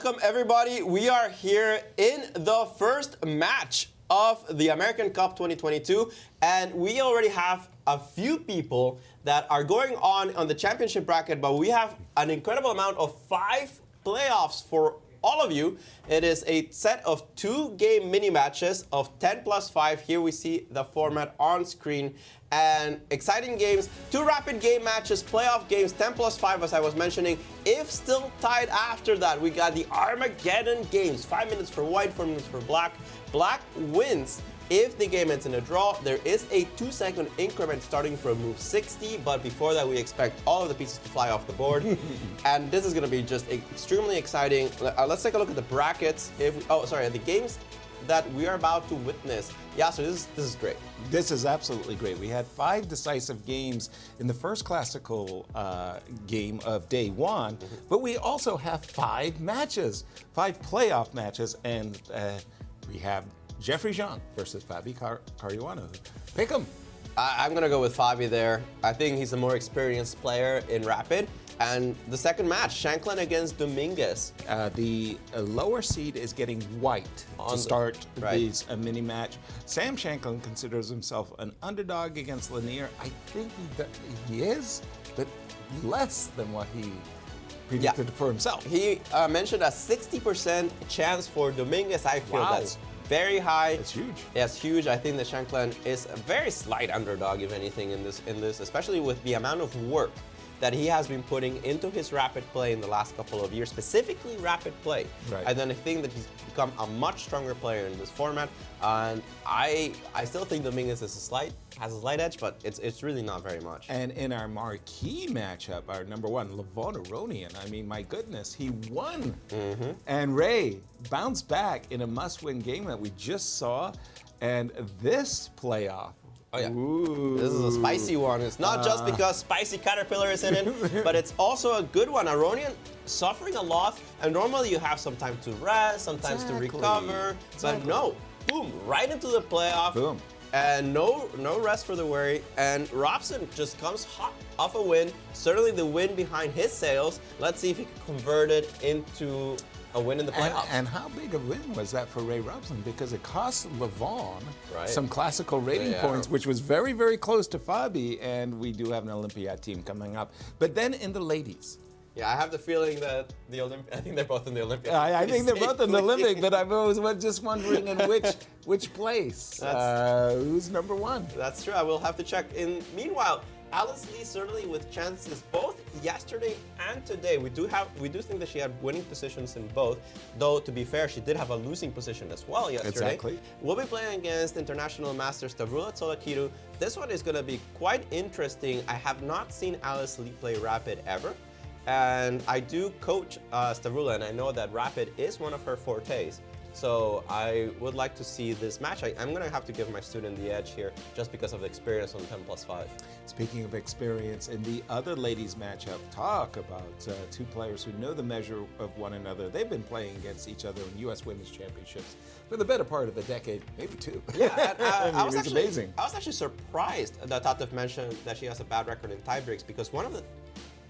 Welcome, everybody. We are here in the first match of the American Cup 2022, and we already have a few people that are going on the championship bracket, but we have an incredible amount of 5 playoffs for all of you. It is a set of 2-game mini matches of 10 plus 5. Here we see the format on screen. And exciting games, 2 rapid game matches, playoff games, 10 plus 5 as I was mentioning. If still tied after that, we got the Armageddon games. 5 minutes for white, 4 minutes for black. Black wins if the game ends in a draw. There is a 2-second increment starting from move 60, but before that we expect all of the pieces to fly off the board. And this is going to be just extremely exciting. Let's take a look at the brackets. The games that we are about to witness. Yeah, so this is great. This is absolutely great. We had 5 decisive games in the first classical game of day 1, but we also have 5 matches, 5 playoff matches, and we have Jeffery Xiong versus Caruana. Pick him. I'm going to go with Fabi there. I think he's a more experienced player in Rapid. And the second match, Shankland against Dominguez. The lower seed is getting white to start these mini match. Sam Shankland considers himself an underdog against Lanier. I think he is, but less than what he predicted for himself. He mentioned a 60% chance for Dominguez. I feel that's very high. It's huge. Yeah, it's huge. I think that Shankland is a very slight underdog, if anything, in this, especially with the amount of work that he has been putting into his rapid play in the last couple of years, specifically rapid play. Right. And then I think that he's become a much stronger player in this format. And I still think Dominguez has a slight edge, but it's really not very much. And in our marquee matchup, our number 1, Levon Aronian, I mean, my goodness, he won. And Ray bounced back in a must-win game that we just saw. And this playoff, oh yeah, ooh. This is a spicy one. It's not just because Spicy Caterpillar is in it, but it's also a good one. Aronian suffering a lot, and normally you have some time to rest, sometimes to recover, but no, boom, right into the playoff. Boom. And no rest for the weary. And Robson just comes hot off a win. Certainly the win behind his sails. Let's see if he can convert it into a win in the playoffs. And how big a win was that for Ray Robson? Because it cost Levon some classical rating points, which was very, very close to Fabi, and we do have an Olympiad team coming up. But then in the ladies. Yeah, I have the feeling that I think they're both in the Olympic. I think they're both in the Olympic, but I was just wondering in which place. Who's number 1? That's true. I will have to check. Meanwhile, Alice Lee certainly with chances both yesterday and today. We do think that she had winning positions in both, though to be fair, she did have a losing position as well yesterday. Exactly. We'll be playing against international master Tsolakidou. This one is going to be quite interesting. I have not seen Alice Lee play Rapid ever, and I do coach Stavroula, and I know that Rapid is one of her fortes. So I would like to see this match. I'm going to have to give my student the edge here just because of the experience on 10 plus 5. Speaking of experience, in the other ladies matchup, talk about 2 players who know the measure of one another. They've been playing against each other in U.S. Women's Championships for the better part of a decade, maybe 2. Yeah, and, I mean, it's amazing. I was actually surprised that Tatev mentioned that she has a bad record in tiebreaks, because one of the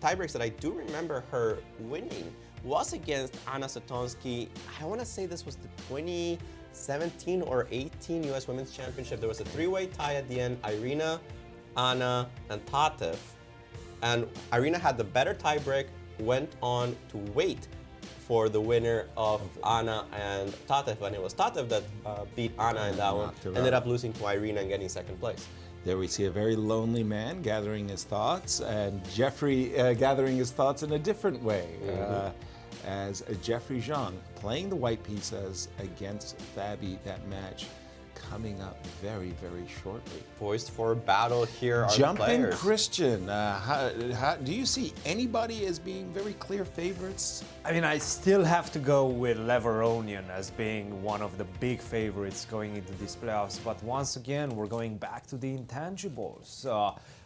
tiebreaks that I do remember her winning was against Anna Zatonskih. I want to say this was the 2017 or 18 U.S. Women's Championship. There was a 3-way tie at the end, Irina, Anna, and Tatev. And Irina had the better tiebreak, went on to wait for the winner of Anna and Tatev, and it was Tatev that beat Anna in that one. Ended up losing to Irina and getting second place. There we see a very lonely man gathering his thoughts, and Jeffery gathering his thoughts in a different way. As Jeffery Xiong playing the white pieces against Fabi, that match coming up very, very shortly. Poised for battle here are Jumping the players. Christian, do you see anybody as being very clear favorites? I mean, I still have to go with Aronian as being one of the big favorites going into these playoffs. But once again, we're going back to the intangibles.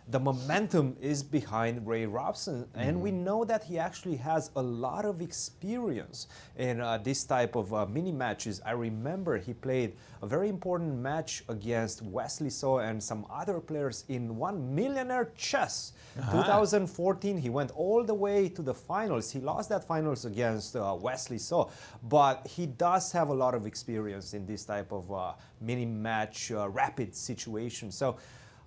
the momentum is behind Ray Robson, and we know that he actually has a lot of experience in this type of mini matches. I remember he played a very important match against Wesley So and some other players in one Millionaire Chess. 2014, he went all the way to the finals. He lost that finals against Wesley So, but he does have a lot of experience in this type of mini match rapid situation. So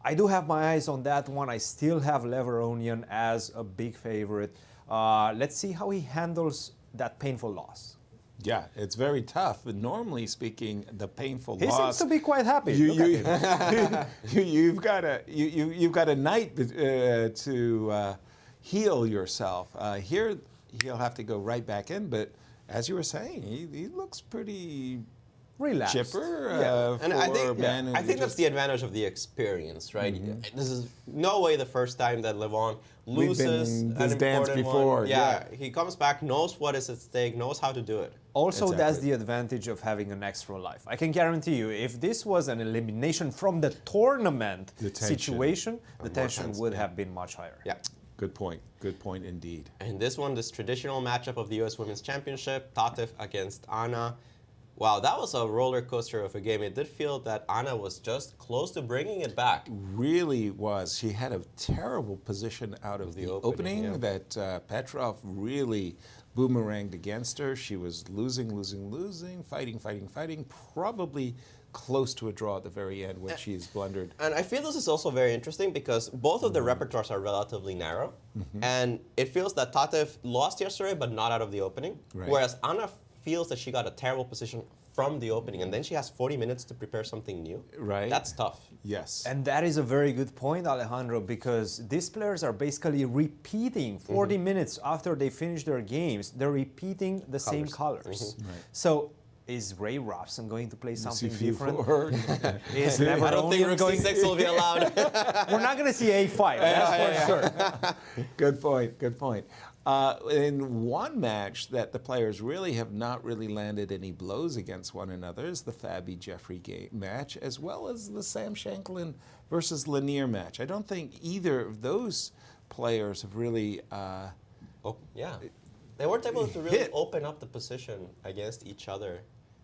I do have my eyes on that one. I still have Aronian as a big favorite. Let's see how he handles that painful loss. Yeah, it's very tough. But normally speaking, the painful He loss. seems to be quite happy. You've got a night to heal yourself. Here, he'll have to go right back in. But as you were saying, he looks pretty Relaxed. chipper. And I think, Ben, I think that's the advantage of the experience, right? This is no way the first time that Levon loses in an this dance important before, one. yeah. He comes back, knows what is at stake, knows how to do it. Also, that's Exactly. the advantage of having an extra life. I can guarantee you, if this was an elimination from the tournament The tension. situation, the tension tense, would have been much higher. Yeah. Good point. Good point indeed. And this one, this traditional matchup of the U.S. Women's Championship, Tatev against Anna. Wow, that was a roller coaster of a game. It did feel that Anna was just close to bringing it back. Really was. She had a terrible position out of the opening yeah. that Petrov really boomeranged against her. She was losing, fighting, probably close to a draw at the very end when she's blundered. And I feel this is also very interesting because both of the repertoires are relatively narrow. And it feels that Tatev lost yesterday, but not out of the opening. Right. Whereas Anna feels that she got a terrible position from the opening, and then she has 40 minutes to prepare something new. Right. That's tough. Yes. And that is a very good point, Alejandro, because these players are basically repeating 40 minutes after they finish their games. They're repeating the same colors. Right. So is Ray Robson going to play something different? C4. Is I don't think Aronian Rook going C6 will be allowed. We're not going to see A5, that's for sure. Good point. Good point. In one match that the players really have not really landed any blows against one another is the Fabi Jeffery match, as well as the Sam Shankland versus Lanier match. I don't think either of those players have really. Yeah. They weren't able to really Hit. open up the position against each other.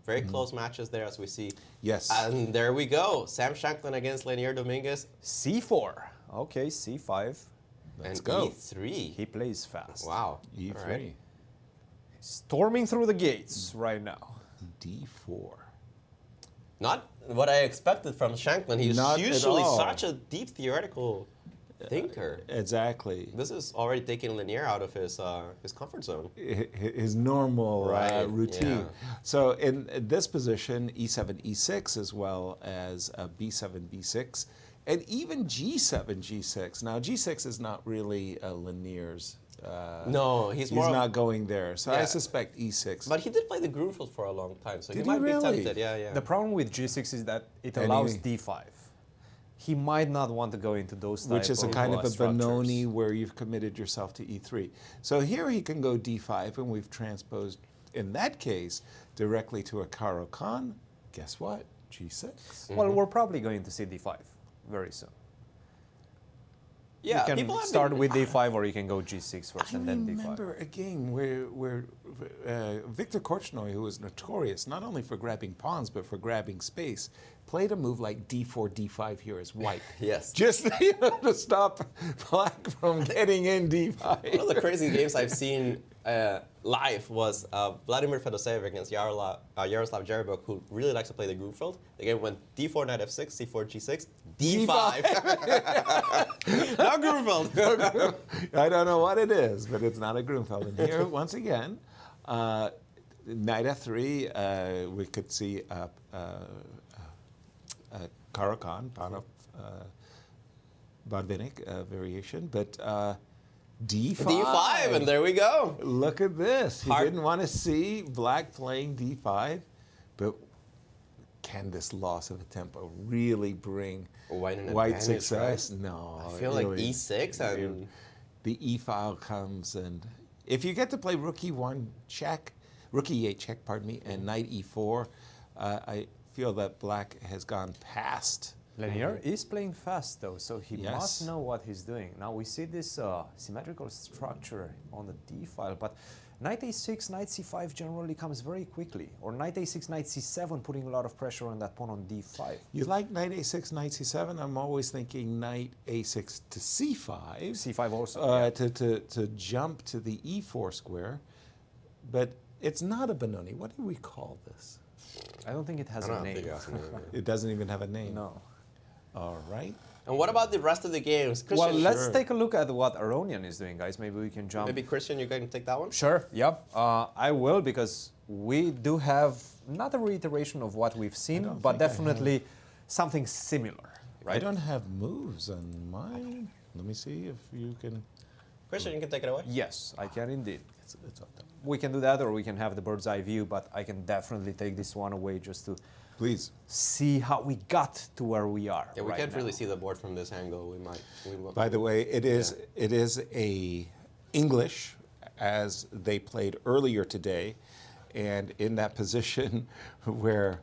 Very close matches there, as we see. Yes. And there we go. Sam Shankland against Lanier Dominguez. C4. Okay, C5. Let's and go. E3. He plays fast. Wow. E3. All right. Storming through the gates right now. D4. Not what I expected from Shankland. He's Not at usually all. such a deep theoretical thinker. Exactly. This is already taking Lanier out of his comfort zone. His normal Right, routine. yeah. So in this position, E7, E6, as well as B7, B6, and even G7, G6. Now, G6 is not really Lanier's. No, he's more of- not going there. So I Yeah. suspect E6. But he did play the Grunfeld for a long time, so Did he he might really? be tempted. Yeah, yeah. The problem with G6 is that it And allows he- D5. He might not want to go into those type which is a kind of a structures. Benoni where you've committed yourself to E3. So here he can go D5, and we've transposed, in that case, directly to a Caro Kann. Guess what? G6. Well, we're probably going to see D5 very soon. yeah, You people can have start been- with D5 or you can go G6 first I and then D5. remember a game where Viktor Korchnoi, who was notorious not only for grabbing pawns but for grabbing space, played a move like D4, D5 here as white. Yes. Just to stop black from getting in D5. One of the crazy games I've seen live was Vladimir Fedoseev against Yaroslav Jerebuk, who really likes to play the Grunfeld. The game went D4, knight F6, C4, G6, D5. Not Grunfeld. I don't know what it is, but it's not a Grunfeld. And here, once again, knight F3, we could see Caro Kann, pawn of Botvinnik variation, but D5. D5, and there we go. Look at this. He Hard- didn't want to see black playing D5, but can this loss of the tempo really bring White an white advantage, success? right? No. I feel like really. E6 and The E file comes, and if you get to play rook E1 check, rook E8 check, pardon me, and knight E4, I feel that black has gone past Lanier is playing fast though, so he Yes. must know what he's doing. Now we see this symmetrical structure on the d file, but knight a6, knight c5 generally comes very quickly, or knight a6, knight c7, putting a lot of pressure on that pawn on d5. You like knight a6, knight c7? I'm always thinking knight a6 to c5. c5 also. To jump to the e4 square, but it's not a Benoni. What do we call this? I don't think it has I a don't name. think it has a name. It doesn't even have a name. No. All right. And what about the rest of the games? Well, Christian, let's take a look at what Aronian is doing, guys. Maybe we can jump. maybe Christian, you can take that one? Sure, yep. I will, because we do have not a reiteration of what we've seen, don't but think I definitely something similar, I right? don't have moves on mine. Let me see if you can. Christian, you can take it away. Yes, I can indeed. It's up there. We can do that, or we can have the bird's eye view, but I can definitely take this one away just to Please. see how we got to where we are. Yeah, we right can't now. really see the board from this angle. We might. By the way, it is a English as they played earlier today, and in that position where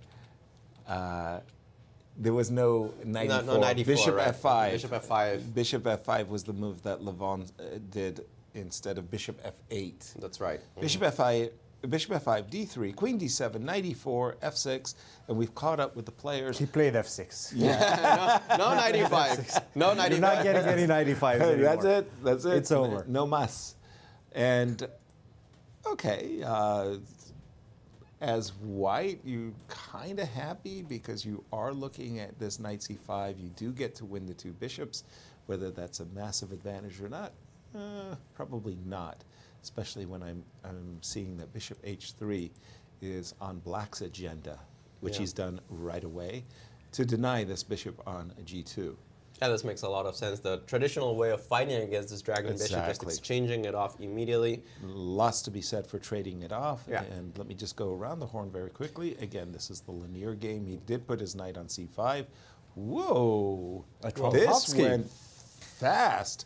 there was no knight No, 94, bishop right? f5. Bishop f5. Bishop f5 was the move that Levon did instead of bishop f8. That's right. Bishop f5, d3, queen d7, knight e4, f6, and we've caught up with the players. He played f6. No 95. No 95. You're not getting any 95s anymore. That's it. That's it. It's over. No mas. And okay, as white, you kind of happy because you are looking at this knight c5. You do get to win the two bishops. Whether that's a massive advantage or not, probably not. Especially when I'm seeing that bishop h3 is on black's agenda, which Yeah. he's done right away, to deny this bishop on g2. Yeah, this makes a lot of sense. The traditional way of fighting against this dragon bishop, just Exactly. exchanging it off immediately. Lots to be said for trading it off. Yeah. And let me just go around the horn very quickly. Again, this is the Lanier game. He did put his knight on c5. Whoa! A This Trollopsky. went fast.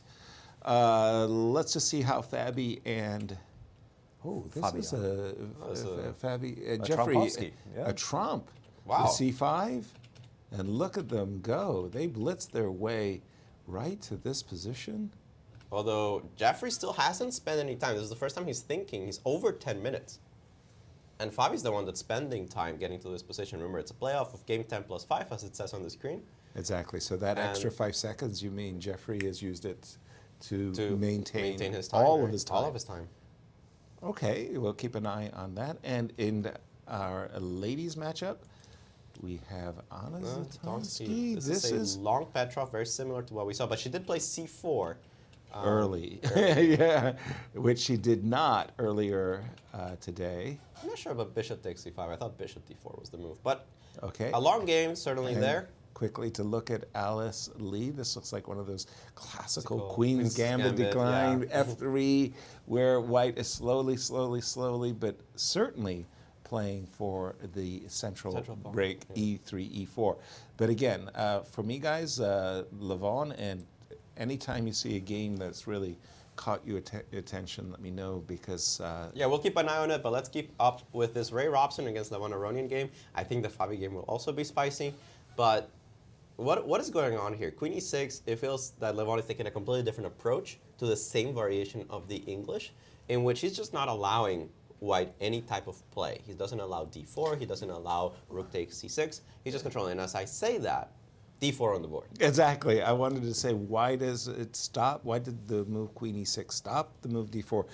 Let's just see how Fabi and this is Jeffery, Trollopsky, yeah. a trump. Wow. The c5, and look at them go. They blitzed their way right to this position. Although Jeffery still hasn't spent any time. This is the first time he's thinking. He's over 10 minutes. And Fabi's the one that's spending time getting to this position. Remember, it's a playoff of game 10 plus 5, as it says on the screen. Exactly. So that And- extra 5 seconds, you mean Jeffery has used it to maintain his time. all right? of his time. All of his time. Okay, we'll keep an eye on that. And in our ladies matchup, we have Anna Zatonskih. This is a long Petrov, very similar to what we saw, but she did play c4. Early, yeah, which she did not earlier today. I'm not sure about bishop takes c5. I thought bishop d4 was the move. But Okay. a long game, certainly And there. Quickly to look at Alice Lee. This looks like one of those classical Classical Queen's Queen's Gambit Gambit, decline, yeah. F3, where white is slowly, but certainly playing for the central pawn, break, E3, E4. But again, for me, guys, Levon, and anytime you see a game that's really caught your attention, let me know, because Yeah, we'll keep an eye on it, but let's keep up with this Ray Robson against Levon Aronian game. I think the Fabi game will also be spicy, but what is going on here? Queen e6, it feels that Levon is taking a completely different approach to the same variation of the English, in which he's just not allowing white any type of play. He doesn't allow d4, he doesn't allow rook takes c6, he's just controlling. And as I say that, d4 on the board. Exactly. I wanted to say, why does it stop? Why did the move queen e6 stop the move d4?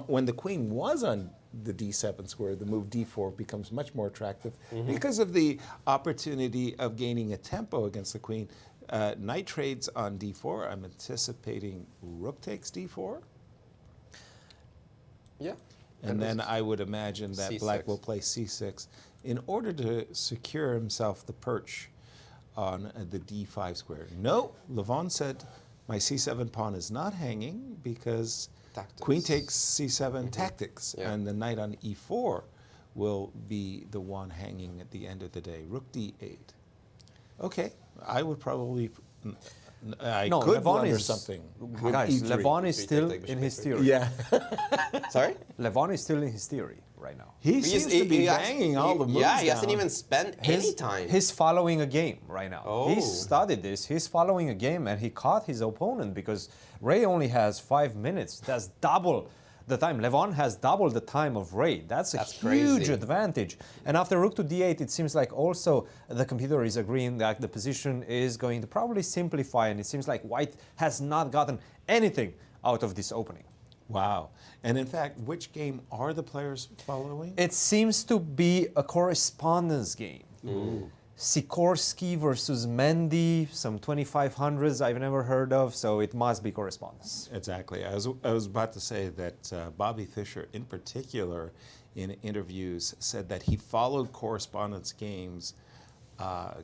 When the queen was on the d7 square, the move d4 becomes much more attractive because of the opportunity of gaining a tempo against the queen. Knight trades on d4. I'm anticipating rook takes d4. Yeah. And then I would imagine that C6. black will play c6 in order to secure himself the perch on the d5 square. No, Levon said, my c7 pawn is not hanging because Tactics. queen takes c7 tactics, Yeah. and the knight on e4 will be the one hanging at the end of the day. Rook d8. Okay, I would probably I No, could Levon blunder is something. Guys, with E3. Levon is Take, still take, in take, his take. theory. Yeah. Sorry? Levon is still in his theory right now. He seems to be has- banging all the moves Yeah, he hasn't down. even spent any time. He's following a game right now. Oh. He studied this. He's following a game, and he caught his opponent because Ray only has 5 minutes. That's double the time. Levon has double the time of Ray. That's a huge crazy. advantage. And after rook to d8, it seems like also the computer is agreeing that the position is going to probably simplify, and it seems like White has not gotten anything out of this opening. Wow. And in fact, which game are the players following? It seems to be a correspondence game. Sikorsky versus Mendy, some 2500s I've never heard of, so it must be correspondence. Exactly. I was about to say that Bobby Fischer, in particular, in interviews, said that he followed correspondence games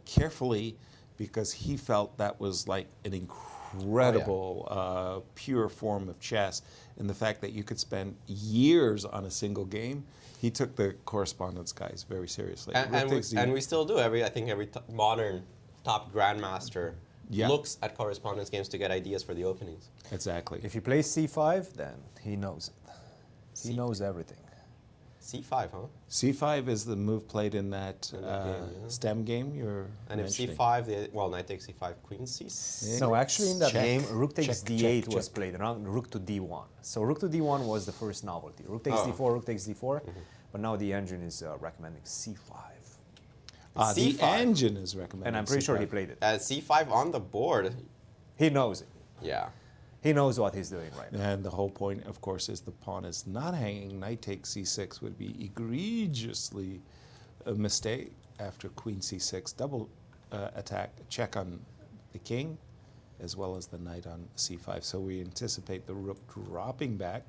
carefully because he felt that was like an incredible, pure form of chess. And the fact that you could spend years on a single game, he took the correspondence guys very seriously. And we still do. I think every modern top grandmaster looks at correspondence games to get ideas for the openings. Exactly. If he plays c5, then he knows it. He knows everything. C5, huh? C5 is the move played in that game, yeah. stem game you're And if mentioning. C5, well, knight takes C5, queen C6. No, actually in that Check, game, rook takes check, d8 check, was check. played, around rook to d1. So rook to d1 was the first novelty. Rook takes Oh. d4, rook takes d4, but now the engine is recommending c5. The C5. engine is recommended. And I'm pretty sure he played it. C5 on the board. He knows it. Yeah. He knows what he's doing right now. And the whole point, of course, is the pawn is not hanging. Knight takes c6 would be egregiously a mistake after queen c6. Double attack, check on the king, as well as the knight on c5. So we anticipate the rook dropping back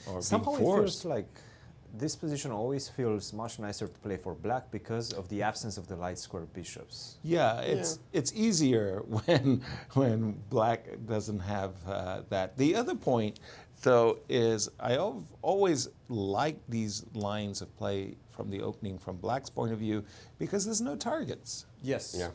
or Somehow being it forced. feels like this position always feels much nicer to play for black because of the absence of the light square bishops. Yeah, it's easier when black doesn't have that. The other point, though, is I've always liked these lines of play from the opening from black's point of view because there's no targets. Yes. Yeah.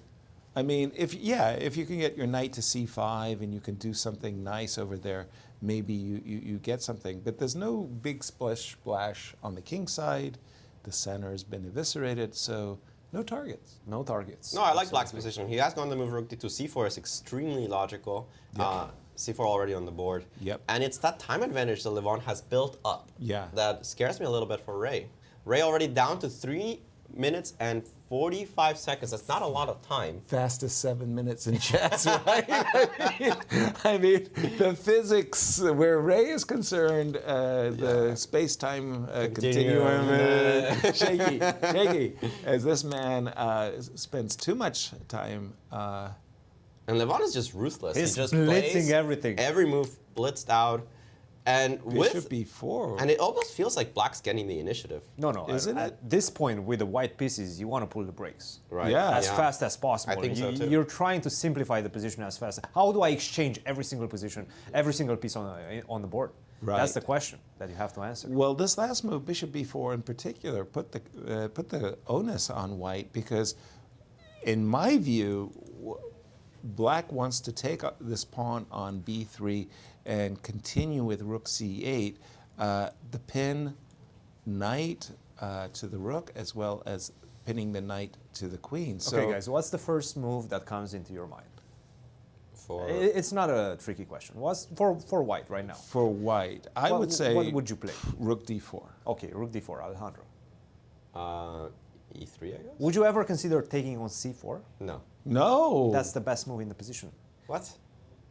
I mean, if you can get your knight to c5 and you can do something nice over there, maybe you get something. But there's no big splash on the king side. The center has been eviscerated, so no targets. No targets. No, I like black's position. He has gone the move rook d2. C4 is extremely logical. C4 already on the board. Yep. And it's that time advantage that Levon has built up. Yeah. That scares me a little bit for Ray. Ray already down to 3 minutes and 45 seconds. That's not a lot of time. Fastest 7 minutes in chess, right? I mean, the physics where Ray is concerned, the space-time continuum, shaky. As this man spends too much time. And Levon is just ruthless. He's he just blitzing plays everything. Every move blitzed out. And Bishop b4. and it almost feels like black's getting the initiative. No. Isn't at this point, with the white pieces, you want to pull the brakes. Right. Yeah. As fast as possible. I think so, too. You're trying to simplify the position as fast. How do I exchange every single position, every single piece on the board? Right. That's the question that you have to answer. Well, this last move, bishop b4 in particular, put the onus on white because, in my view, black wants to take this pawn on b3 and continue with rook c8. The pin knight to the rook as well as pinning the knight to the queen. So, Okay, guys, what's the first move that comes into your mind? For It's not a tricky question. What's for white right now? for white, I would say What would you play? rook d4. Okay, rook d4, Alejandro. E3, I guess? Would you ever consider taking on c4? No. No. That's the best move in the position. What?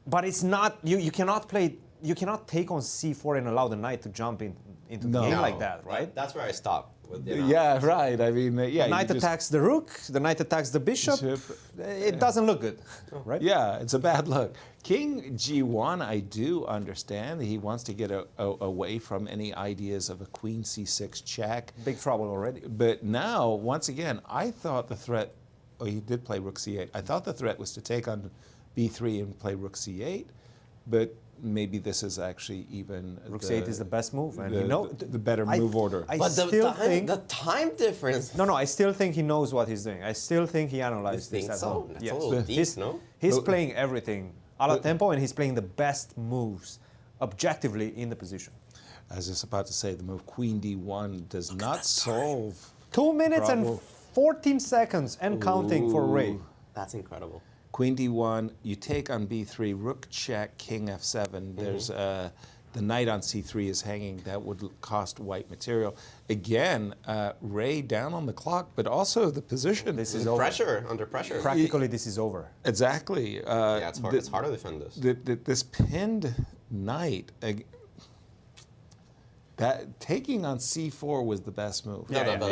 But it's not. You cannot play. You cannot take on c4 and allow the knight to jump into the No. game like that, right? That's where I stop. With the Yeah, right. I mean, yeah. The knight you just- attacks the rook. The knight attacks the bishop. It doesn't look good, right? Yeah, it's a bad look. King g1, I do understand. He wants to get away from any ideas of a queen c6 check. Big trouble already. But now, once again, I thought the threat, oh, he did play rook c8. I thought the threat was to take on b3 and play rook c8. But maybe this is actually even Rook C8 is the best move, and the better move order. I But still think the time difference. no, I still think he knows what he's doing. I still think he analyzed You this think at so? home. That's a little deep, no? He's playing everything a la tempo, and he's playing the best moves objectively in the position. I was just about to say the move Queen D1 does not solve. 2 minutes and Bravo. 14 seconds and counting for Ray. That's incredible. Queen D1, you take on B3, Rook check, King F7. There's the knight on C3 is hanging. That would cost white material. Again, Ray down on the clock, but also the position. This is over. Under pressure. Practically, this is over. Exactly. Yeah, it's hard. It's hard to defend this. This pinned knight, that taking on C4 was the best move. No, but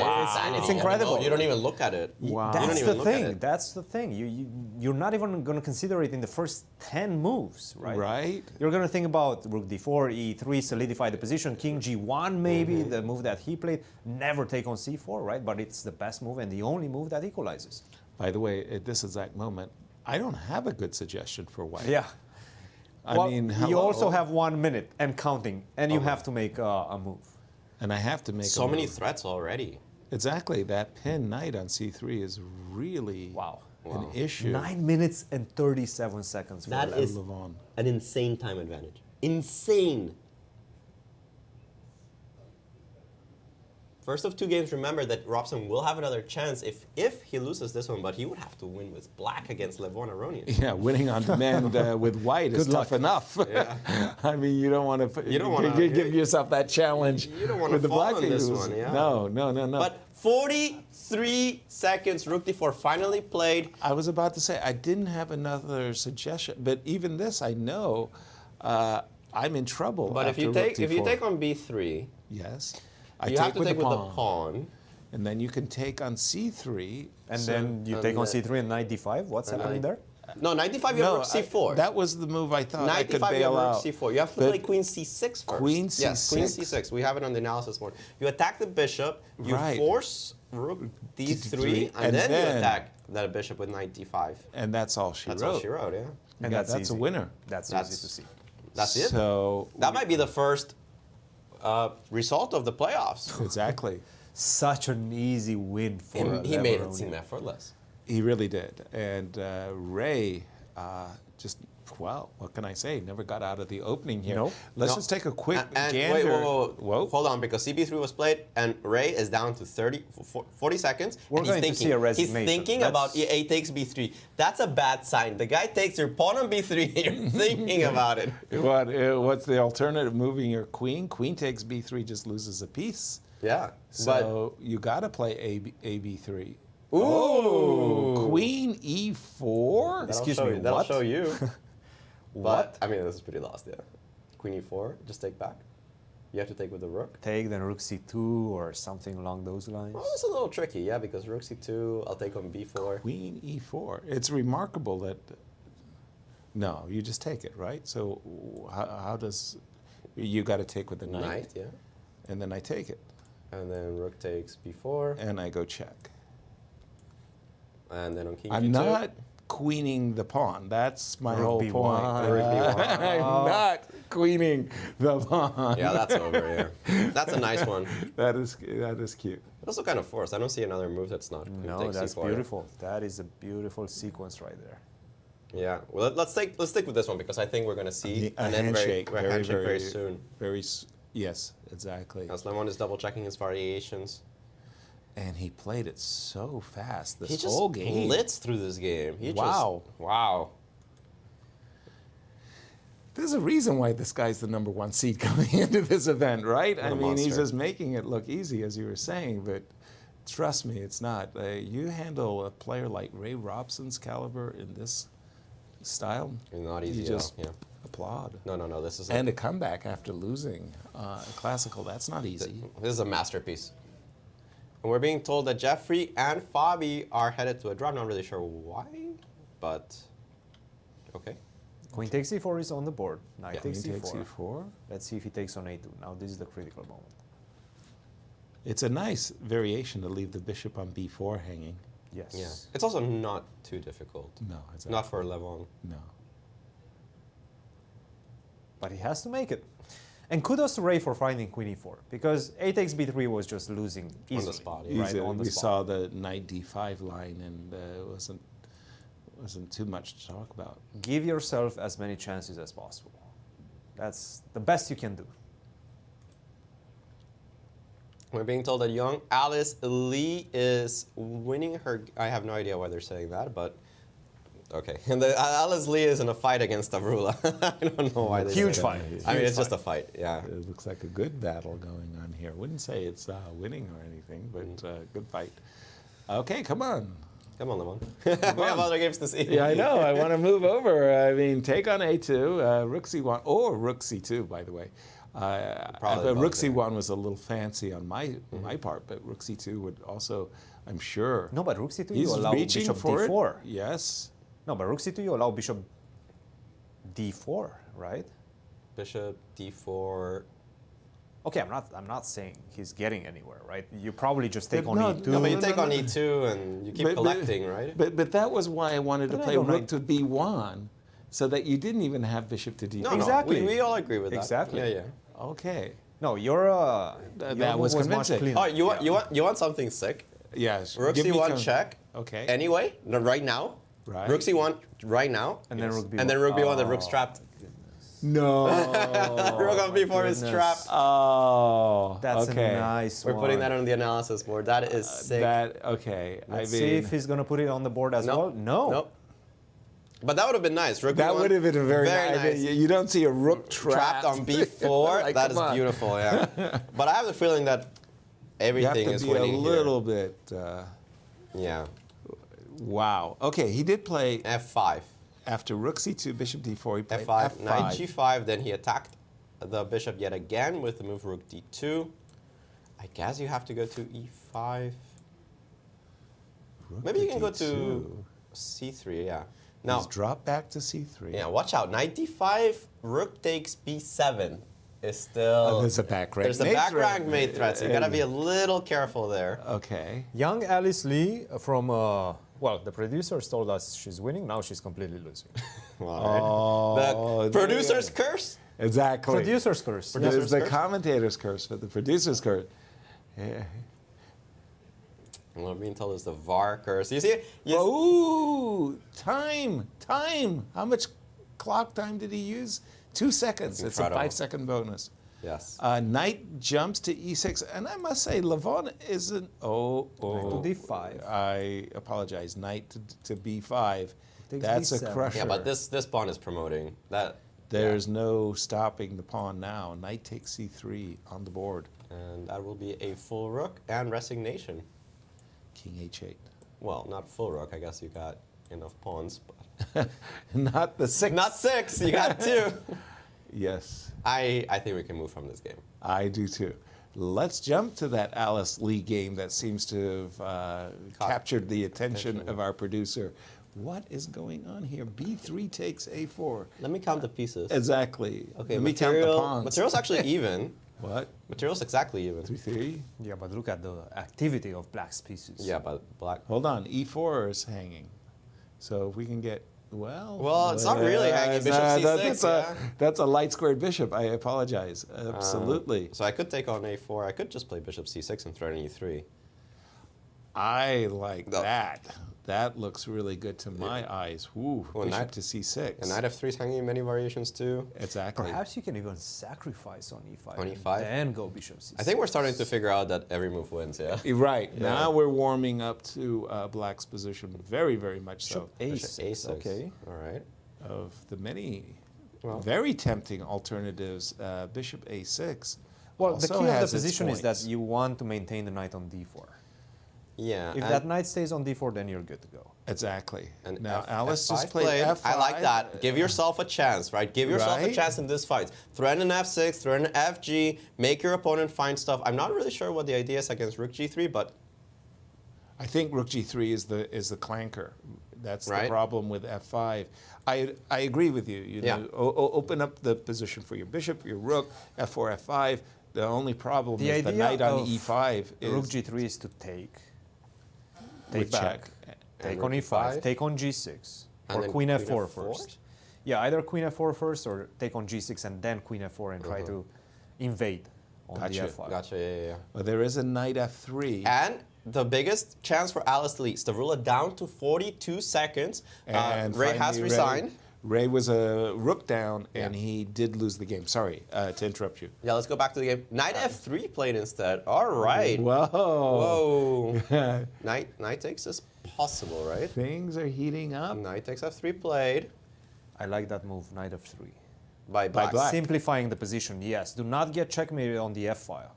It's incredible. You don't even look at it. Wow. You don't That's even the look at thing. it. That's the thing. You're not even going to consider it in the first 10 moves, right? Right. You're going to think about Rook D4, E3, solidify the position, King G1 maybe, the move that he played. Never take on C4, right? But it's the best move and the only move that equalizes. By the way, at this exact moment, I don't have a good suggestion for white. Yeah. I mean, you hello. also have 1 minute and counting, and you have to make a move. And I have to make So a many move. threats already. Exactly. That pin knight on C3 is really an issue. 9 minutes and 37 seconds. For That Levon. is Levon. an insane time advantage. Insane. First of 2 games, remember that Robson will have another chance if he loses this one, but he would have to win with black against Levon Aronian. Yeah, winning on demand with white is tough enough. Yeah. I mean, you don't want to give yourself that challenge. You don't want with to the fall black on this pieces. one, yeah. No. But 43 seconds, Rook D4 finally played. I was about to say, I didn't have another suggestion, but even this, I know I'm in trouble. But if after you Rook D4. take on B3, Yes. you have to take with the pawn. And then you can take on C3. And so- then you take on C3 and knight D5. What's happening there? No, 95 you have Rook C4. That was the move I thought I could 95 you have bail Rook out. C4. You have to But play Queen C6 first. Queen Yes, Queen C6. C6. We have it on the analysis board. You attack the bishop, you Right. force Rook D3, and then you attack that bishop with knight D5. And that's all she That's wrote. all she wrote, yeah. And Yeah, that's easy. a winner. That's That's- easy to see. That's it. So That might be the first result of the playoffs. exactly. Such an easy win for He made it Levon. seem effortless. He really did. And Ray just, well, what can I say? Never got out of the opening here. Nope. Let's No. just take a quick And gander. wait, whoa. Whoa. Hold on, because CB3 was played, and Ray is down to 40 seconds. We're and he's going to thinking, see a He's resignation. thinking That's- about A takes B3. That's a bad sign. The guy takes your pawn on B3, and you're thinking about it. What's the alternative? Moving your queen. Queen takes B3, just loses a piece. Yeah. So you got to play AB3. But, ooh. Queen E4? Excuse me, That'll what? show you. What? But, I mean, this is pretty lost, yeah. Queen E4, just take back. You have to take with the rook. Take then Rook C2 or something along those lines. Well, it's a little tricky, yeah, because rook C2, I'll take on B4. Queen E4. It's remarkable that. No, you just take it, right? So how does. You got to take with the knight. Knight, yeah. And then I take it. And then rook takes B4. And I go check. And then on king I'm G2. not queening the pawn. That's my Rook whole B1. point. Rook B1. I'm not queening the pawn. Yeah, that's over, yeah. That's a nice one. That is cute. It's also kind of forced. I don't see another move that's not queen No, takes that's C4. beautiful. That is a beautiful sequence right there. Yeah. Well, let's stick with this one because I think we're going to see A an end handshake, very soon. Yes, exactly. As Levon is double checking his variations. And he played it so fast He this just whole game. blitzed through this game. Wow. Wow. There's a reason why this guy's the #1 seed coming into this event, right? What I a mean, he's monster. just making it look easy, as you were saying, but trust me, it's not. You handle a player like Ray Robson's caliber in this style, It's not easy you at all, just yeah. applaud. No. This is And a comeback after losing classical, that's not easy. this is a masterpiece. And we're being told that Jeffery and Fabi are headed to a draw. I'm not really sure why, but okay. Queen takes C4 is on the board. Knight takes Queen C4. takes E4. Let's see if he takes on A2. Now this is the critical moment. It's a nice variation to leave the bishop on B4 hanging. Yes. Yeah. It's also not too difficult. No, it's Not for Levon. No. but he has to make it. And kudos to Ray for finding queen e4, because a takes b3 was just losing easily. On the spot, Right, Easy. on the We spot. saw the knight d5 line, and it wasn't too much to talk about. Give yourself as many chances as possible. That's the best you can do. We're being told that young Alice Lee is winning her. I have no idea why they're saying that, but okay. And Alice Lee is in a fight against Avrula. I don't know why they Huge say fight. that. I mean, it's just a fight. Yeah. It looks like a good battle going on here. Wouldn't say it's winning or anything, but good fight. Okay, come on. Come on, Levon. We have other games to see. Yeah, I know. I want to move over. I mean, take on a2, rook c1, or rook c2, by the way. Rook c1 was a little fancy on my part, but rook c2 would also, I'm sure. No, but rook c2 He's you allow reaching bishop for d4. it. Yes. No, but rook c2 you allow bishop d4, right? Bishop d4. Okay, I'm not saying he's getting anywhere, right? You probably just take But on no, e2. No, but you no, take no, on no. e2 and you keep collecting, right? But that was why I wanted to But I play don't rook mind. to b1, so that you didn't even have bishop to d4. No, Exactly. no, we all agree with that. Exactly. Yeah, yeah. Okay. No, your that was much convincing. cleaner. Oh, you want something sick? Yes. Rook give me c1 con- check. Okay. Anyway, no, right now. Right. Rook c1 right now. And then rook b1. And then rook b1, the rook's trapped. No. Rook on b4 is goodness. trapped. Oh. That's okay. a nice We're one. putting that on the analysis board. That is sick. Okay. Let's I see mean, if he's going to put it on the board as No. well. No. Nope. But that would have been nice. Rook that b1, would have been a very nice. You don't see a rook Trapped on b4. Like, That come is on. beautiful, yeah. But I have the feeling that You have everything to is be winning a little bit. here. Yeah. Wow. Okay, he did play f5. after rook c2, bishop d4. He played f5, knight g5. Then he attacked the bishop yet again with the move rook d2. I guess you have to go to e5. Rook Maybe you can go d2. to c3, yeah. Now, He's dropped back to c3. yeah, watch out. Knight d5, rook takes b7 is still... Oh, there's a back rank There's a mate back threat. rank mate threat, so you gotta be a little careful there. Okay. Young Alice Lee from, well, the producers told us she's winning. Now she's completely losing. Oh, The producer's curse? Exactly. Producer's curse. There's the curse? commentator's curse, but the producer's curse. Yeah. Well, being told it's the VAR curse. You see? Yes. Ooh, time. How much clock time did he use? 2 seconds. It's a incredible. 5-second bonus. Yes. Knight jumps to e6, and I must say, Levon isn't. Knight to d5. I apologize. Knight to b5. Takes That's a b7. crusher. Yeah, but this pawn is promoting that. There's no stopping the pawn now. Knight takes c3 on the board. And that will be a full rook and resignation. King h8. Well, not full rook. I guess you got enough pawns, but Not the 6. not 6. You got 2. Yes, I think we can move from this game. I do too. Let's jump to that Alice Lee game that seems to have captured the attention of our producer. What is going on here? b3 takes a4. Let me count the pieces. Exactly. Okay, Let me count the material. pawns. Material's actually even. What? Material's exactly even. 3-3? Yeah, but look at the activity of black's pieces. Yeah, but black. Hold on. e4 is hanging. So if we can get, well... Well, it's not really hanging. Bishop c6, that's a light squared bishop. I apologize. Absolutely. So I could take on a4. I could just play bishop c6 and threaten e3. I like No. that. That looks really good to my eyes. Ooh, Well, bishop knight- to c6. And knight f3 is hanging in many variations too. Exactly. Perhaps you can even sacrifice on e5. On and e5? then go bishop c6. I think we're starting to figure out that every move wins, yeah? You're right. Yeah. Now we're warming up to black's position, very, very much so. Bishop a6. a6. Okay. All right. Of the many Well- very tempting alternatives, bishop a6. Well, the also key of the has its position is that points. you want to maintain the knight on d4. Yeah. If and- that knight stays on d4, then you're good to go. Exactly. And Now F- Alice just F5 played f5. I like that. Give yourself a chance, right? Give yourself a Right? chance in this fight. Threaten f6, threaten fg, make your opponent find stuff. I'm not really sure what the idea is against rook g3, but I think rook g3 is the clanker. That's the Right. problem with f5. I agree with you. You Yeah. know, open up the position for your bishop, for your rook, f4, f5. The only problem The is the idea knight on of e5 is Rook g3 is to take with back, check. take And on rook e5, e5. take on g6, And or then queen queen f4 f4? first. Yeah, either queen f4 first or take on g6 and then queen f4 and try to invade on the Gotcha. f5. Gotcha, yeah. Well, there is a knight f3. And the biggest chance for Alice to lead. Stavroula down to 42 seconds. And Ray has finally, resigned. Ray was a rook down, and Yeah. he did lose the game. Sorry to interrupt you. Yeah, let's go back to the game. Knight f3 played instead. All right. Whoa. Whoa. Knight takes is possible, right? Things are heating up. Knight takes f3 played I like that move, knight f3. by black. black. Simplifying the position, yes. Do not get checkmated on the f-file.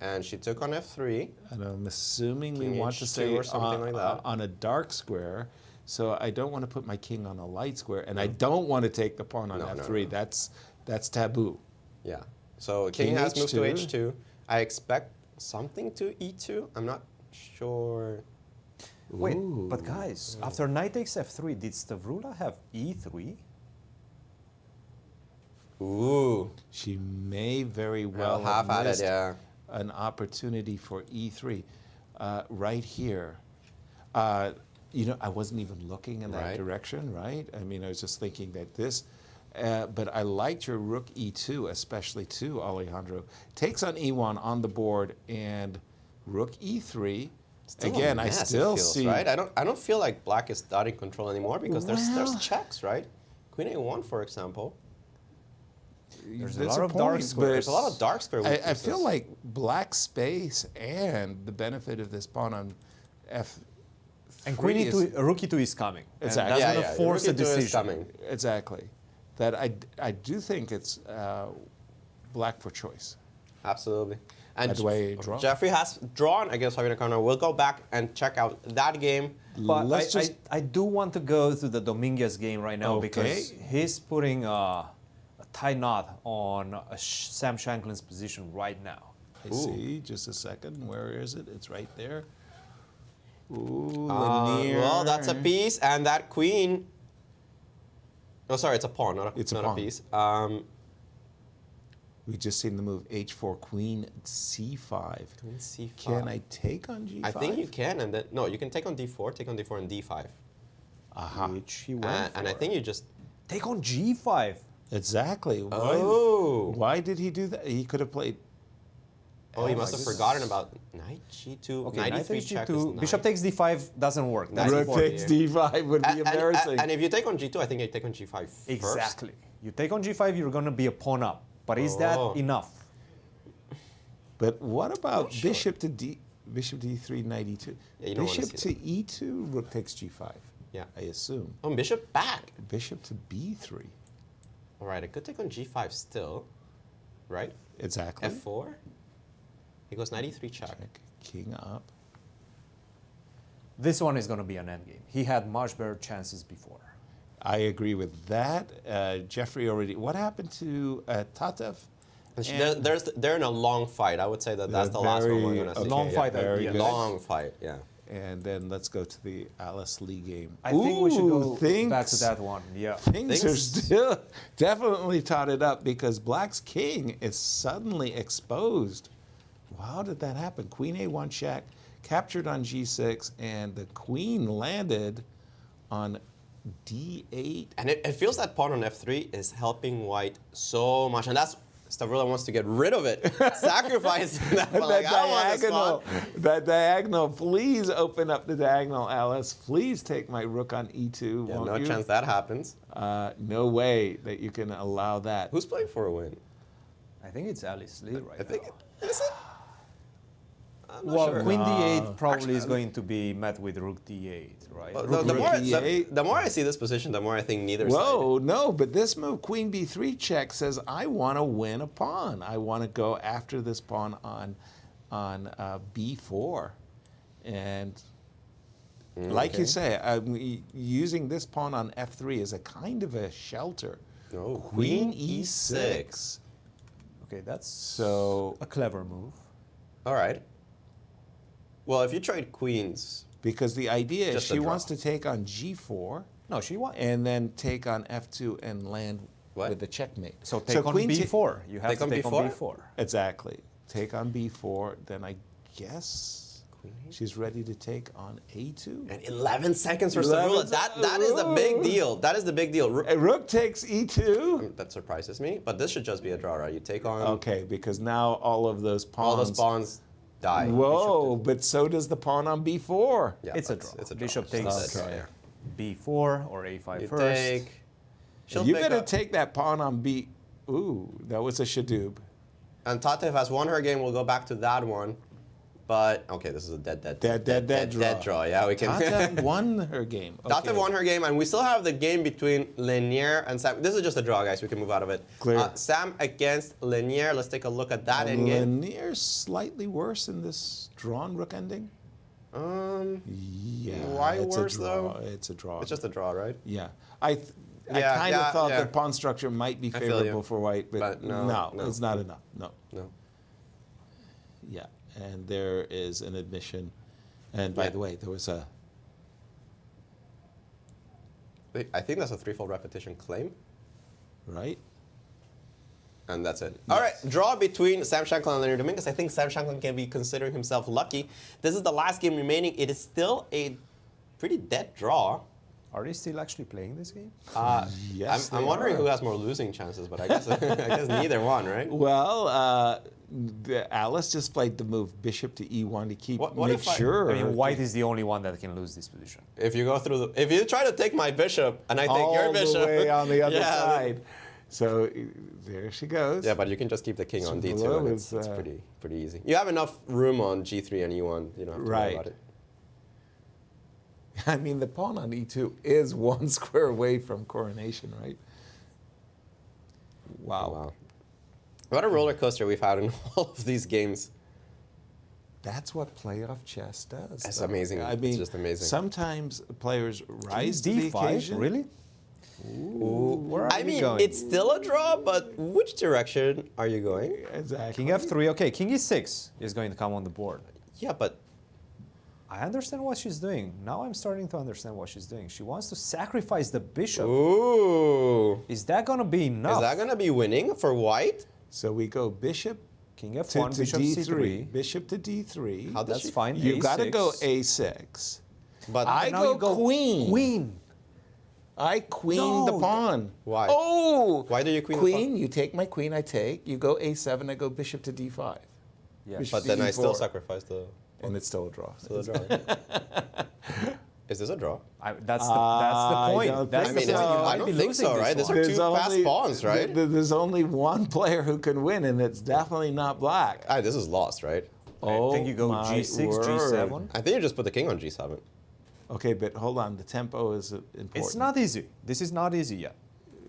And she took on f3. And I'm assuming we King want to H2 say or something like that. on a dark square. So I don't want to put my king on a light square, and I don't want to take the pawn on No, f3. no. That's taboo. Yeah. So king King has moved to H2. h2. I expect something to e2. I'm not sure. Wait, but guys, after knight takes f3, did Stavroula have e3? Ooh. She may very well Well, half at it, missed yeah. an opportunity for e3 right here. I wasn't even looking in that Right. direction, right? I mean, I was just thinking that this, but I liked your rook e2, especially too, Alejandro. Takes on e1 on the board, and rook e3. Still a Again, I mess, it still feels, see. Right? I don't feel like black is not in control anymore because there's Well- checks, right? Queen a1, for example. There's a That's lot of dark point, squares. There's a lot of dark square I weaknesses. feel like black space and the benefit of this pawn on f. And queen e2, rook e2 is coming. Exactly. And yeah, that's going to force a rook e2 is decision. coming. Exactly. That I do think it's black for choice. Absolutely. And Do I draw? Jeffrey has drawn against Fabiano. We'll go back and check out that game. But Let's just I do want to go to the Dominguez game right now because he's putting a tie knot on Sam Shankland's position right now. I see. Just a second. Where is it? It's right there. Ooh, Well, that's a piece, and that queen. Oh, sorry, it's a pawn, not a, It's a not pawn. a piece. We just seen the move h4, queen c5. Queen c5. Can I take on g5? I think you can, and then no, you can take on d4, take on d4, and d5. Aha. Which he went And I for. think you just. Take on g5. Exactly. Why, Oh. why did he do that? He could have played. Oh, he my must have goodness. forgotten about knight g2. Okay, knight knight e3 takes check g2. is Bishop nice. takes d5 doesn't work. That's Rook important takes here. d5 would be embarrassing. And if you take on g2, I think you take on g5 first. Exactly. You take on g5, you're going to be a pawn up. But is that Oh. enough? But what about Not sure. bishop to bishop d3, knight e2? Yeah, you don't wanna Bishop to see e2, rook takes g5. Yeah. I assume. Oh, bishop back. Bishop to b3. All right, I could take on g5 still, right? Exactly. f4. He goes knight e3 check. Check. King up. This one is going to be an endgame. He had much better chances before. I agree with that. Jeffrey already. What happened to Tatev? And- They're in a long fight. I would say that that's the last one we're gonna see. long Yeah, fight, very yeah. good. Long fight. Yeah. And then let's go to the Alice Lee game. I think we should Ooh, go back to that one. Yeah. Things are Things- still definitely totted up because Black's king is suddenly exposed. How did that happen? Queen a1 check, captured on g6, and the queen landed on d8. And it feels that pawn on f3 is helping white so much, and that's Stavroula wants to get rid of it, sacrifice that. But like, I don't want this pawn. That diagonal, please open up the diagonal, Alice. Please take my rook on e2, Yeah, won't no you? chance that happens. No way that you can allow that. Who's playing for a win? I think it's Alice Lee right I think now. is it? I'm not Well, sure. queen d8 probably Actually, is going to be met with rook d8, right? The, Rook the, more, d8. the more I see this position, the more I think neither Whoa, side. no, but this move, queen b3 check, says I want to win a pawn. I want to go after this pawn on b4. And like you say, using this pawn on f3 is a kind of a shelter. No, Queen e6. Okay, that's So, a clever move. All right. Well, if you trade queens, because the idea is Just a she draw. wants to take on g4 No, she won. and then take on f2 and land What? with the checkmate. So take on queen b4. You have Take to on take on b4? b4. Exactly. Take on b4, then I guess She's ready to take on A2. And 11 seconds for Sevian. That is the big deal. That is the big deal. Rook takes E2. That surprises me, but this should just be a draw, right? You take on Okay, because now all of those pawns. all those pawns die. Whoa, but so does the pawn on B4. Yeah, It's a but draw. It's a draw. Bishop It's not takes a draw, yeah. B4 or A5 You first. take. She'll You pick better up. take that pawn on B. Ooh, that was a shadoob. And Tatev has won her game. We'll go back to that one. But, okay, this is a dead draw. Yeah, we can. Tatev won her game. Tatev Okay. won her game, and we still have the game between Lenier and Sam. This is just a draw, guys. We can move out of it. Clear. Sam against Lenier. Let's take a look at that And endgame. Lanier's slightly worse in this drawn rook ending. Yeah. Why it's worse, a draw. though? It's a draw. It's just a draw, right? Yeah. I Yeah, kind of yeah, thought yeah. the pawn structure might be I feel you. favorable for white, but, no, it's not enough. No. No. Yeah. And there is an admission. And by Yeah. the way, there was a I think that's a threefold repetition claim, right. and that's it. All right, draw between Sam Shankland and Lenier Dominguez. I think Sam Shankland can be considering himself lucky. This is the last game remaining. It is still a pretty dead draw. Are they still actually playing this game? Yes, I'm they wondering are. who has more losing chances, but I guess I guess neither one, right? Well, Alice just played the move bishop to E1 to keep What make if I- sure. I mean, white is the only one that can lose this position. If you go through if you try to take my bishop and I take all your bishop, the way on the other yeah, side. So there she goes. Yeah, but you can just keep the king on D2, below and is, it's pretty easy. You have enough room on G3 and E1. You don't have to worry Right. about it. I mean, the pawn on E2 is one square away from coronation, right? Wow. Wow. What a roller coaster we've had in all of these games. That's what playoff chess does. It's though. amazing. I It's mean, just amazing. sometimes players rise to the D5? occasion. Really? Where are I we mean, going? it's still a draw, but which direction are you going? Exactly. King F3. Okay, King E6 is going to come on the board. Yeah, but I understand what she's doing. Now I'm starting to understand what she's doing. She wants to sacrifice the bishop. ooh, Is that going to be enough? is that gonna be winning for white? So we go bishop King to, F1, to bishop D3, C3. bishop to D3. How does That's she? fine. You got to A6. go A6. But I Now go you go queen. Queen. I queen the No, pawn. Why? Oh! Why do you queen the Queen, pawn? you take my queen, I take. You go A7, I go bishop to D5. Yeah. Bishop But to then I still E4. sacrifice the And it's still a draw. draw. Is this a draw? That's the point. don't That's think the so. point. You I might don't be think losing so, this right? These one. are two fast pawns, right? There's only one player who can win, and it's definitely not black. This is lost, right? I think you go my G6, word. G7. I think you just put the king on G7. Okay, but hold on. The tempo is important. It's not easy. This is not easy yet.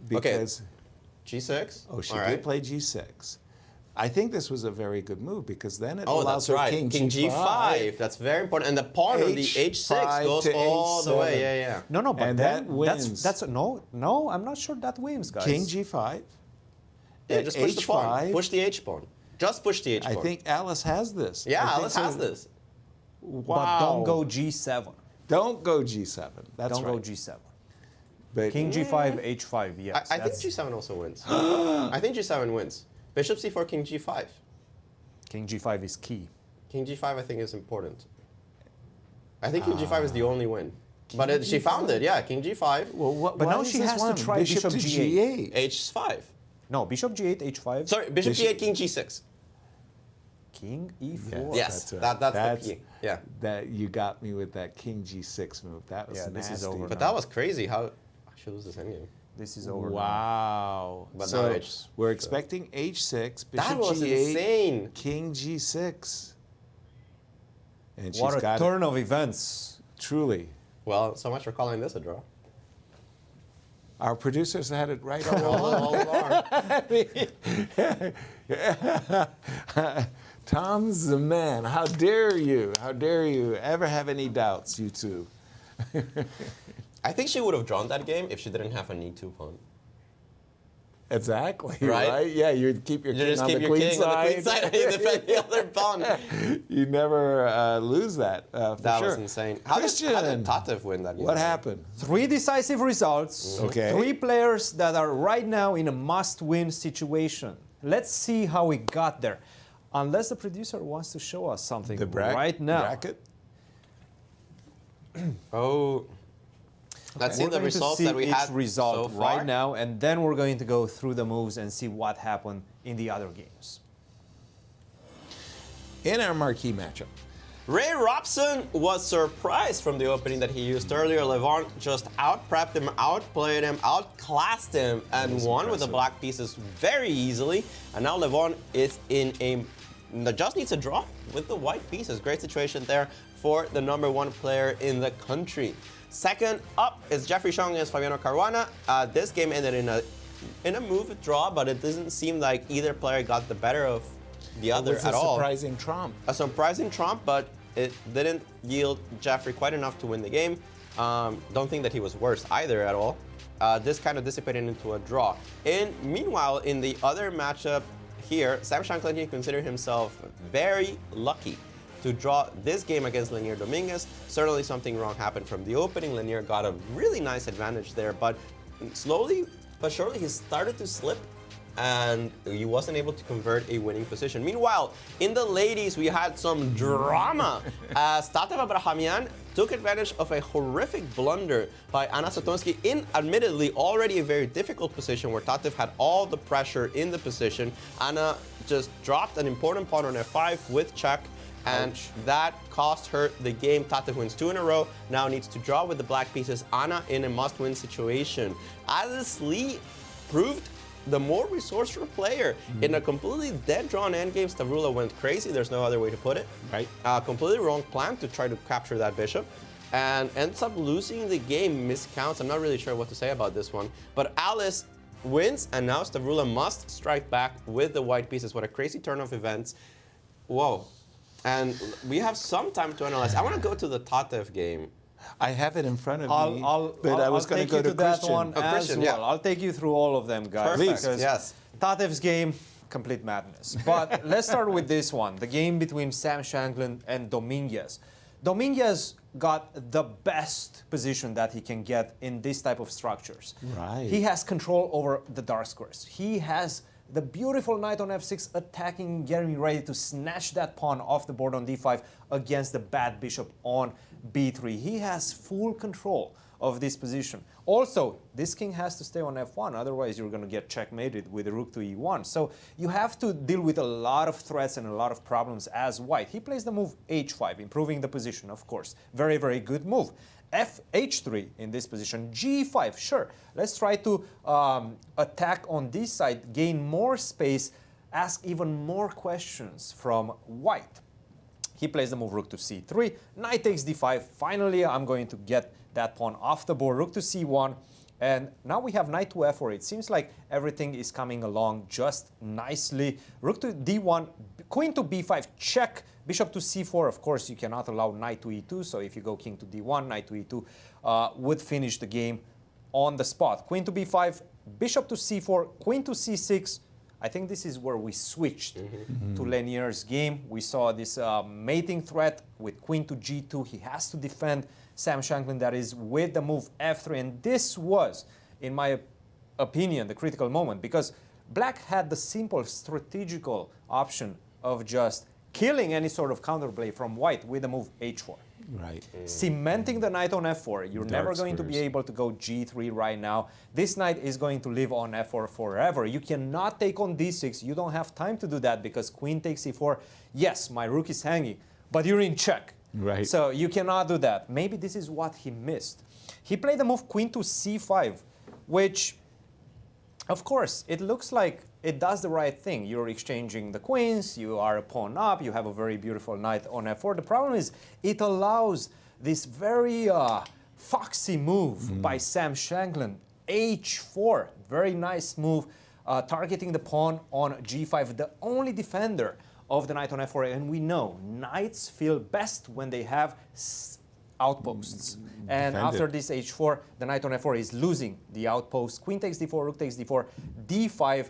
because G6? oh, she All did right. play G6. I think this was a very good move because then it Oh, allows that's her right. king, King G5. That's very important. And the pawn on the H6 H5 goes to all the way. H7. Yeah, yeah. No, but And then that wins. That's no. I'm not sure that wins, guys. King G5. Yeah, At just push the pawn. H5. Push the H pawn. Just push the H pawn. I think Alice has this. Yeah, I think Alice so. has this. Wow. But don't go G7. Don't go G7. That's Don't right. go G7. But King G5, H5. Yes. I think that's- G7 also wins. I think G7 wins. Bishop C4, King G5. King G5 is key. King G5 I think is important. I think King G5 is the only win. But she found it, yeah, King G5, well, what, But why now is she this has to one? try bishop bishop to G8. G8. H5. No, Bishop G8, H5. Sorry, Bishop Bishop- G8, King G6. King E4. Yes, That's that's the key. Yeah. That you got me with that King G6 move. That was Yeah, nasty. this is over But now. that was crazy. How I should lose this endgame. This is over now. Wow. But so now H- we're expecting H6, Bishop That was G8, insane. King G6. And What she's a got turn of events. it. Truly. Well, so much for calling this a draw. Our producers had it right all along. All along. Tom's the man. How dare you? How dare you ever have any doubts, you two? I think she would have drawn that game if she didn't have a need to pawn. Exactly. Right? Right? Yeah, you'd keep your You king just on keep the your queen king side. on the queen side and you defend the other pawn. You never lose that. For That sure. was insane. How did Christian, Tatev win that game? what happened? 3 decisive results. Okay. 3 players that are right now in a must-win situation. Let's see how we got there. Unless the producer wants to show us something The right now. bracket? Oh. Let's see We're the going to results see that we each had result so far. right now, and then we're going to go through the moves and see what happened in the other games. In our marquee matchup, Ray Robson was surprised from the opening that he used earlier. Levon just out-prepped him, outplayed him, outclassed him, and won with the black pieces very easily. And now Levon is just needs a draw with the white pieces. Great situation there for the #1 player in the country. Second up is Jeffery Xiong against Fabiano Caruana. This game ended in a move draw, but it doesn't seem like either player got the better of the other at all. a surprising trump. A surprising trump, but it didn't yield Jeffery quite enough to win the game. Don't think that he was worse either at all. This kind of dissipated into a draw. Meanwhile, in the other matchup here, Sam Shankland can consider himself very lucky to draw this game against Lanier Dominguez. Certainly something wrong happened from the opening. Lanier got a really nice advantage there, but slowly but surely he started to slip and he wasn't able to convert a winning position. Meanwhile, in the ladies, we had some drama as Tatev Abrahamyan took advantage of a horrific blunder by Anna Zatonskih in admittedly already a very difficult position where Tatev had all the pressure in the position. Anna just dropped an important pawn on f5 with check, and that cost her the game. Tatev wins 2 in a row, now needs to draw with the black pieces. Anna in a must-win situation. Alice Lee proved the more resourceful player. In a completely dead drawn endgame, Stavrula went crazy. There's no other way to put it. Right. Completely wrong plan to try to capture that bishop, and ends up losing the game. Miscounts. I'm not really sure what to say about this one. But Alice wins, and now Stavrula must strike back with the white pieces. What a crazy turn of events. Whoa. And we have some time to analyze. I want to go to the Tatev game. I have it in front of me, I'll I was going to go to that Christian. one as Christian, well. yeah. I'll take you through all of them, guys. Perfect, because yes. Tatev's game, complete madness. But let's start with this one, the game between Sam Shankland and Dominguez. Dominguez got the best position that he can get in this type of structures. Right. He has control over the dark squares. He has the beautiful knight on f6 attacking, getting ready to snatch that pawn off the board on d5 against the bad bishop on b3. He has full control of this position. Also, this king has to stay on f1, otherwise you're going to get checkmated with the rook to e1. So you have to deal with a lot of threats and a lot of problems as white. He plays the move h5, improving the position, of course. Very, very good move. H3 in this position, G5, sure. Let's try to attack on this side, gain more space, ask even more questions from white. He plays the move rook to C3, knight takes D5. Finally, I'm going to get that pawn off the board, rook to C1. And now we have knight to F4. It seems like everything is coming along just nicely. Rook to D1, queen to B5, check. Bishop to C4, of course, you cannot allow knight to E2. So if you go king to D1, knight to E2 would finish the game on the spot. Queen to B5, bishop to C4, queen to C6. I think this is where we switched to Lanier's game. We saw this mating threat with queen to G2. He has to defend Sam Shankland, that is, with the move F3. And this was, in my opinion, the critical moment, because black had the simple strategical option of just killing any sort of counterplay from white with the move H4. Right. Cementing the knight on F4. You're never going to be able to go G3 right now. This knight is going to live on F4 forever. You cannot take on D6. You don't have time to do that because queen takes C4. Yes, my rook is hanging, but you're in check. Right. So you cannot do that. Maybe this is what he missed. He played the move queen to C5, which, of course, it looks like it does the right thing. You're exchanging the queens, you are a pawn up, you have a very beautiful knight on f4. The problem is it allows this very foxy move by Sam Shankland. h4, very nice move, targeting the pawn on g5, the only defender of the knight on f4. And we know knights feel best when they have outposts. And after this h4, the knight on f4 is losing the outpost. Queen takes d4, rook takes d4, d5,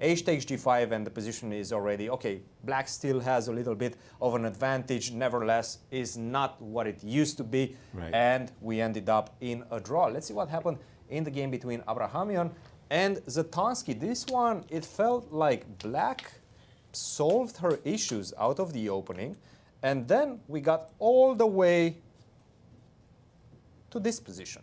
h takes g5, and the position is already, okay, black still has a little bit of an advantage, nevertheless, is not what it used to be, and we ended up in a draw. Let's see what happened in the game between Abrahamyan and Zatonskih. This one, it felt like black solved her issues out of the opening. And then we got all the way to this position.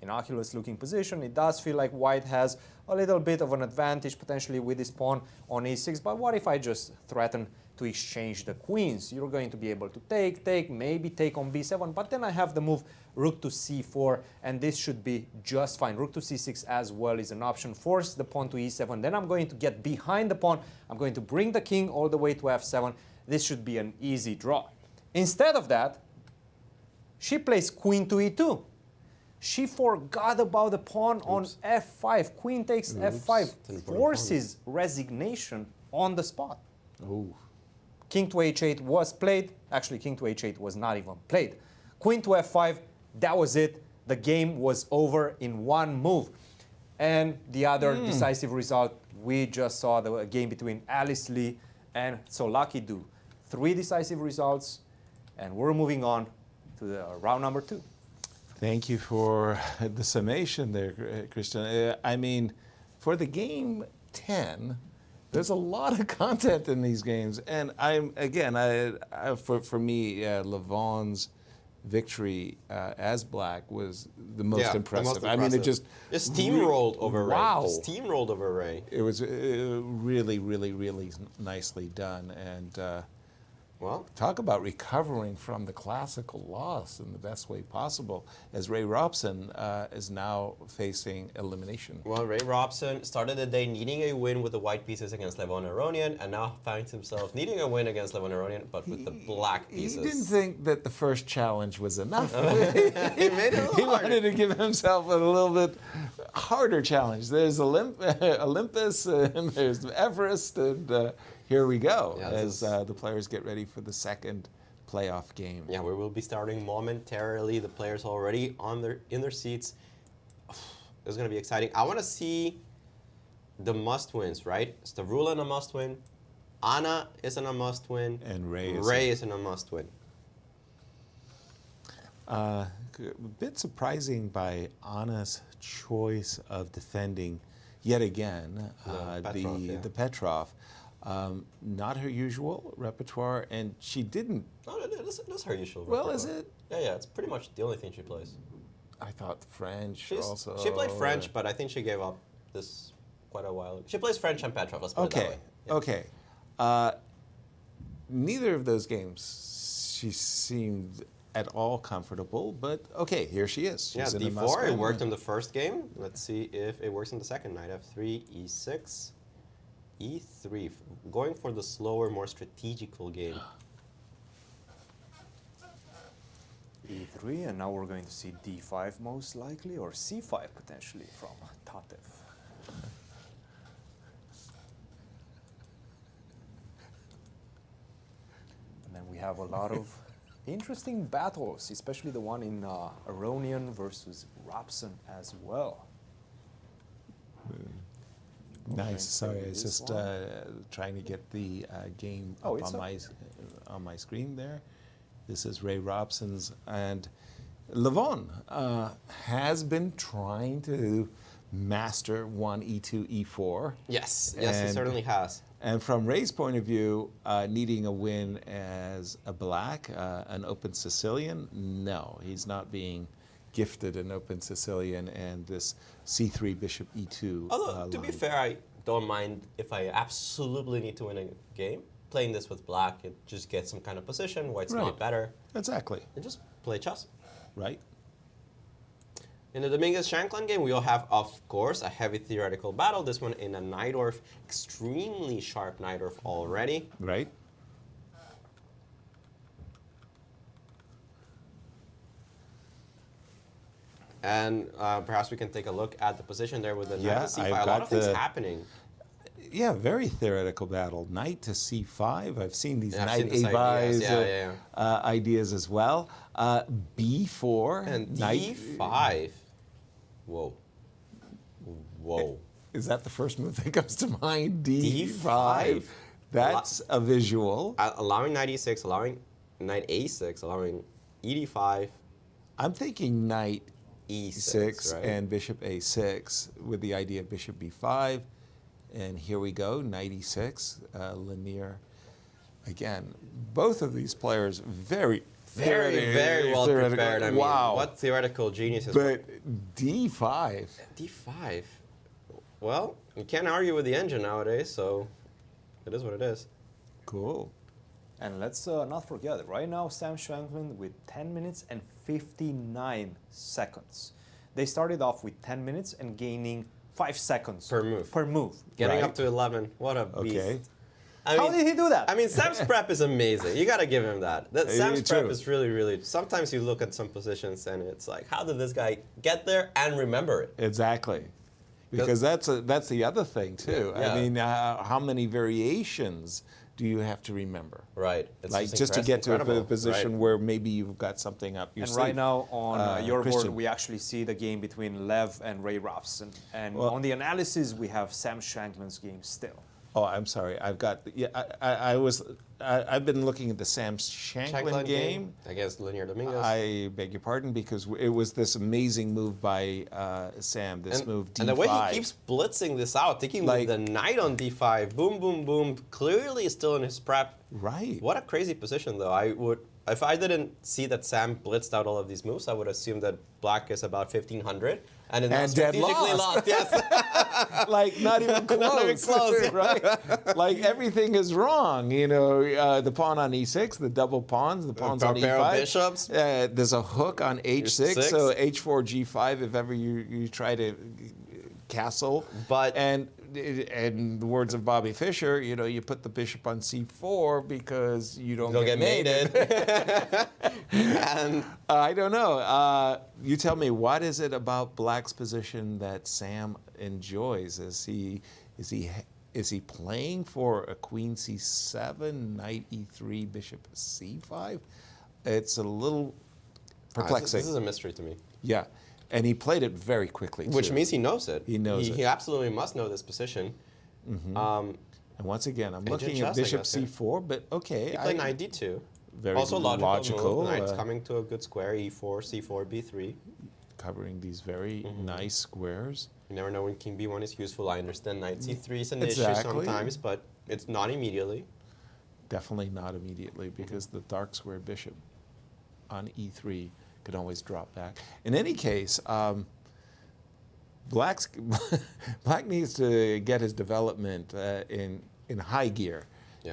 Innocuous looking position. It does feel like white has a little bit of an advantage potentially with this pawn on e6. But what if I just threaten to exchange the queens? You're going to be able to take, maybe take on b7. But then I have the move rook to c4, and this should be just fine. Rook to c6 as well is an option. Force the pawn to e7. Then I'm going to get behind the pawn. I'm going to bring the king all the way to f7. This should be an easy draw. Instead of that, she plays queen to e2. She forgot about the pawn on f5. Queen takes f5, forces resignation on the spot. Oh. King to h8 was played. Actually, king to h8 was not even played. Queen to f5, that was it. The game was over in one move. And the other decisive result, we just saw the game between Alice Lee and Tsolakidou. 3 decisive results, and we're moving on to the round number 2. Thank you for the summation there, Christian. I mean, for the game 10, there's a lot of content in these games, and for me, Levon's victory as black was the most impressive. I mean, it just steamrolled over Ray. Wow, Steamrolled over Ray. It was really, really, really nicely done, and. Well, talk about recovering from the classical loss in the best way possible, as Ray Robson is now facing elimination. Well, Ray Robson started the day needing a win with the white pieces against Levon Aronian, and now finds himself needing a win against Levon Aronian, but with the black pieces. He didn't think that the first challenge was enough. He made it a little He harder. wanted to give himself a little bit harder challenge. There's Olympus, and there's Everest, and here we go, as the players get ready for the second playoff game. Yeah, we will be starting momentarily. The players already in their seats. It's going to be exciting. I want to see the must-wins, right? Stavroula in a must-win. Anna is in a must-win. And Ray is in a must-win. A bit surprising by Anna's choice of defending yet again the Petrov. Not her usual repertoire, and she didn't. No, that's her usual Well, repertoire. is it? Yeah, it's pretty much the only thing she plays. I thought French also. She played French, but I think she gave up this quite a while ago. She plays French and Petrov, let's put it that way. Yeah. Okay. Neither of those games she seemed at all comfortable, but okay, here she is. She's in a D4, must-win. it worked in the first game. Let's see if it works in the second. Knight f3, e6. E3, going for the slower, more strategical game. E3, and now we're going to see D5 most likely, or C5 potentially from Tatev. And then we have a lot of interesting battles, especially the one in Aronian versus Robson as well. Nice. Sorry, I was just trying to get the game up on my screen there. This is Ray Robson's, and Levon has been trying to master 1e2, e4. Yes, he certainly has. And from Ray's point of view, needing a win as a black, an open Sicilian, no, he's not being gifted an open Sicilian and this c3 bishop e2. Although, to be fair, I don't mind if I absolutely need to win a game. Playing this with black, it just gets some kind of position. White's not better. Exactly. And just play chess. Right. In the Dominguez Shankland game, we'll have, of course, a heavy theoretical battle. This one in a Najdorf, extremely sharp Najdorf already. Right. And perhaps we can take a look at the position there with the knight to c5. I've A lot got of things happening. Yeah, very theoretical battle. Knight to c5. I've seen these knight seen a5 ideas as well. b4. And d5. d5. Whoa. Whoa. Is that the first move that comes to mind? d5. D5. That's a visual. Allowing knight e6, allowing knight a6, allowing e5. I'm thinking knight e6 and bishop a6 with the idea of bishop b5. And here we go, knight e6, Lanier. Again, both of these players very Very well prepared. I mean, wow. what theoretical genius is But d5. D5. Well, you can't argue with the engine nowadays, so it is what it is. Cool. And let's not forget, right now Sam Shankland with 10 minutes and 59 seconds. They started off with 10 minutes and gaining 5 seconds Per move. Per move. Getting Right. up to 11. What a beast. Okay. How did he do that? I mean, Sam's prep is amazing. You got to give him that. Sam's prep true. is really, really... Sometimes you look at some positions and it's like, how did this guy get there and remember it? Exactly. Because that's the other thing, too. Yeah. I mean, how many variations do you have to remember? Right. It's Like just to get to incredible. a position Right. where maybe you've got something up your And sleeve. right now on your board, Christian. we actually see the game between Lev and Ray Robson. And Well- on the analysis, we have Sam Shankland's game still. Oh, I'm sorry. I've been looking at the Sam Shankland game. against Linear Dominguez. I beg your pardon, because it was this amazing move by Sam. This move D5. And the way he keeps blitzing this out, taking Like- the knight on D5, boom, boom, boom, clearly still in his prep. Right. What a crazy position, though. If I didn't see that Sam blitzed out all of these moves, I would assume that Black is about 1,500. And And dead strategically lost. Yes. Like not even close. Not even close. Right? Like everything is wrong. You know, the pawn on e6, the double pawns, the pawns on Barrel e5. bishops. There's a hook on h6, H6. so h4, g5 if ever you try to castle. But- and in the words of Bobby Fischer, you know, you put the bishop on c4 because you don't You'll get mated. mated. And I don't know. You tell me, what is it about Black's position that Sam enjoys? Is he playing for a queen c7, knight e3, bishop c5? It's a little perplexing. this is a mystery to me. Yeah, and he played it very quickly, Which too. means he knows it. He knows it. He absolutely must know this position. And once again, I'm looking chess, at I bishop guess, yeah. c4, but okay. He played knight d2. Very Also logical. Move. Knight's uh, coming to a good square. e4, c4, b3. covering these very nice squares. You never know when king b1 is useful. I understand knight c3 is an issue Exactly. sometimes, but it's not immediately. Definitely not immediately, because the dark square bishop on e3 could always drop back. In any case, Black needs to get his development in high gear